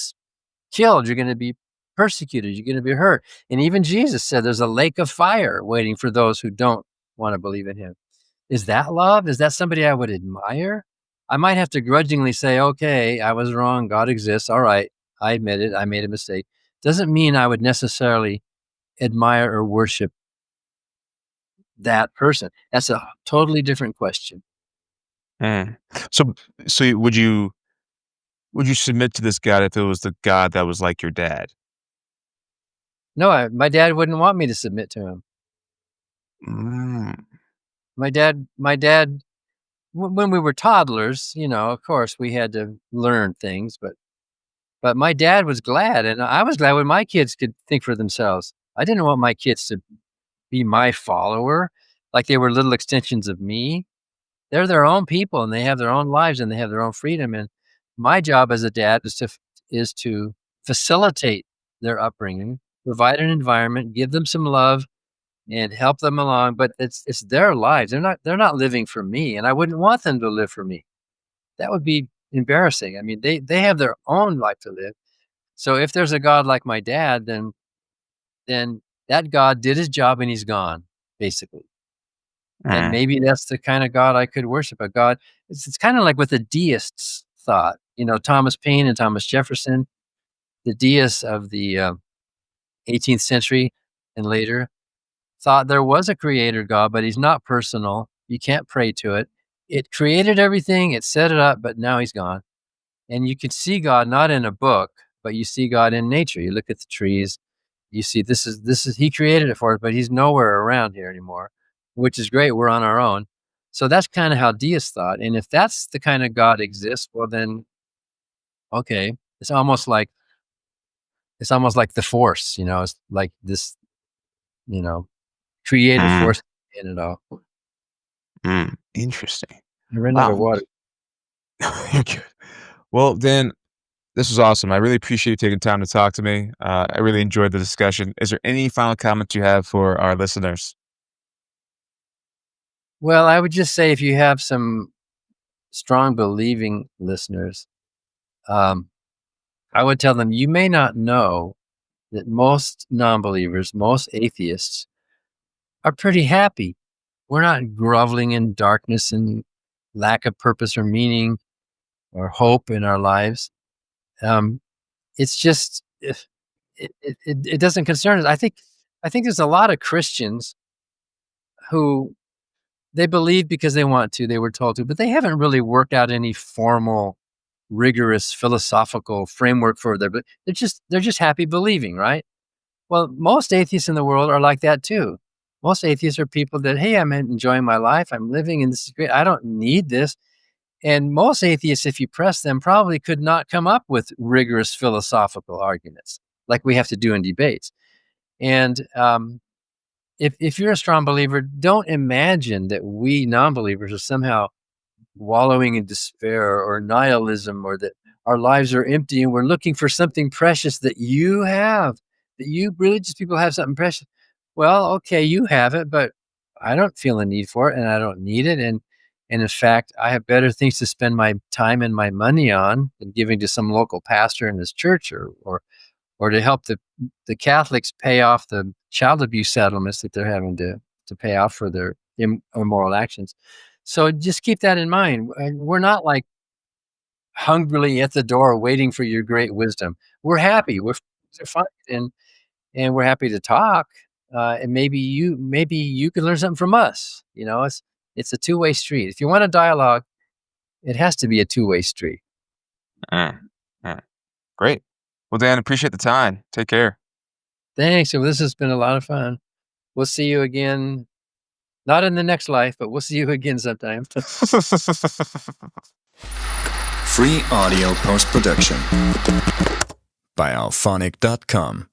B: killed, you're gonna be persecuted, you're gonna be hurt. And even Jesus said there's a lake of fire waiting for those who don't wanna believe in him. Is that love? Is that somebody I would admire? I might have to grudgingly say, "Okay, I was wrong, God exists, alright, I admit it, I made a mistake." Doesn't mean I would necessarily admire or worship that person. That's a totally different question.
A: Mm. So would you submit to this God if it was the God that was like your dad?
B: No, my dad wouldn't want me to submit to him.
A: Mm.
B: My dad when we were toddlers, of course, we had to learn things, but my dad was glad, and I was glad when my kids could think for themselves. I didn't want my kids to be my follower, like they were little extensions of me. They're their own people, and they have their own lives, and they have their own freedom, and my job as a dad is to facilitate their upbringing, provide an environment, give them some love, and help them along, but it's their lives. They're not living for me, and I wouldn't want them to live for me. That would be embarrassing. I mean, they have their own life to live. So if there's a God like my dad, then that God did his job and he's gone, basically. And
A: Mm.
B: maybe that's the kind of God I could worship, a God it's kinda like with the deists thought, Thomas Paine and Thomas Jefferson, the deists of the, 18th century and later, thought there was a creator God, but he's not personal. You can't pray to it. It created everything, it set it up, but now he's gone. And you can see God not in a book, but you see God in nature. You look at the trees, you see this is he created it for us, but he's nowhere around here anymore, which is great. We're on our own. So that's kind of how deists thought. And if that's the kind of God exists, well then okay. It's almost like the force, it's like this, you know, creative
A: Mm.
B: force in it all.
A: Mm. Interesting.
B: I ran out of
A: Wow.
B: water.
A: You're good. Well, then, this was awesome. I really appreciate you taking time to talk to me. I really enjoyed the discussion. Is there any final comments you have for our listeners?
B: Well, I would just say if you have some strong believing listeners, um, I would tell them you may not know that most non-believers, most atheists are pretty happy. We're not groveling in darkness and lack of purpose or meaning or hope in our lives. Um, it's just if it doesn't concern us. I think there's a lot of Christians who they believe because they want to, they were told to, but they haven't really worked out any formal, rigorous philosophical framework for their. But they're just happy believing, right? Well, most atheists in the world are like that too. Most atheists are people that, hey, I'm enjoying my life, I'm living, and this is great. I don't need this. And most atheists, if you press them, probably could not come up with rigorous philosophical arguments like we have to do in debates. And if you're a strong believer, don't imagine that we non-believers are somehow wallowing in despair or nihilism, or that our lives are empty and we're looking for something precious that you have, that you religious people have something precious. Well, okay, you have it, but I don't feel a need for it and I don't need it. And in fact, I have better things to spend my time and my money on than giving to some local pastor in his church, or to help the Catholics pay off the child abuse settlements that they're having to pay off for their immoral actions. So just keep that in mind. We're not like hungrily at the door waiting for your great wisdom. We're happy. We're fine, and we're happy to talk. And maybe you can learn something from us. It's a two-way street. If you want a dialogue, it has to be a two-way street.
A: Mm. Mm. Great. Well, Dan, appreciate the time. Take care.
B: Thanks. So this has been a lot of fun. We'll see you again Not in the next life, but we'll see you again sometime.
C: Free audio post-production by alphonic.com.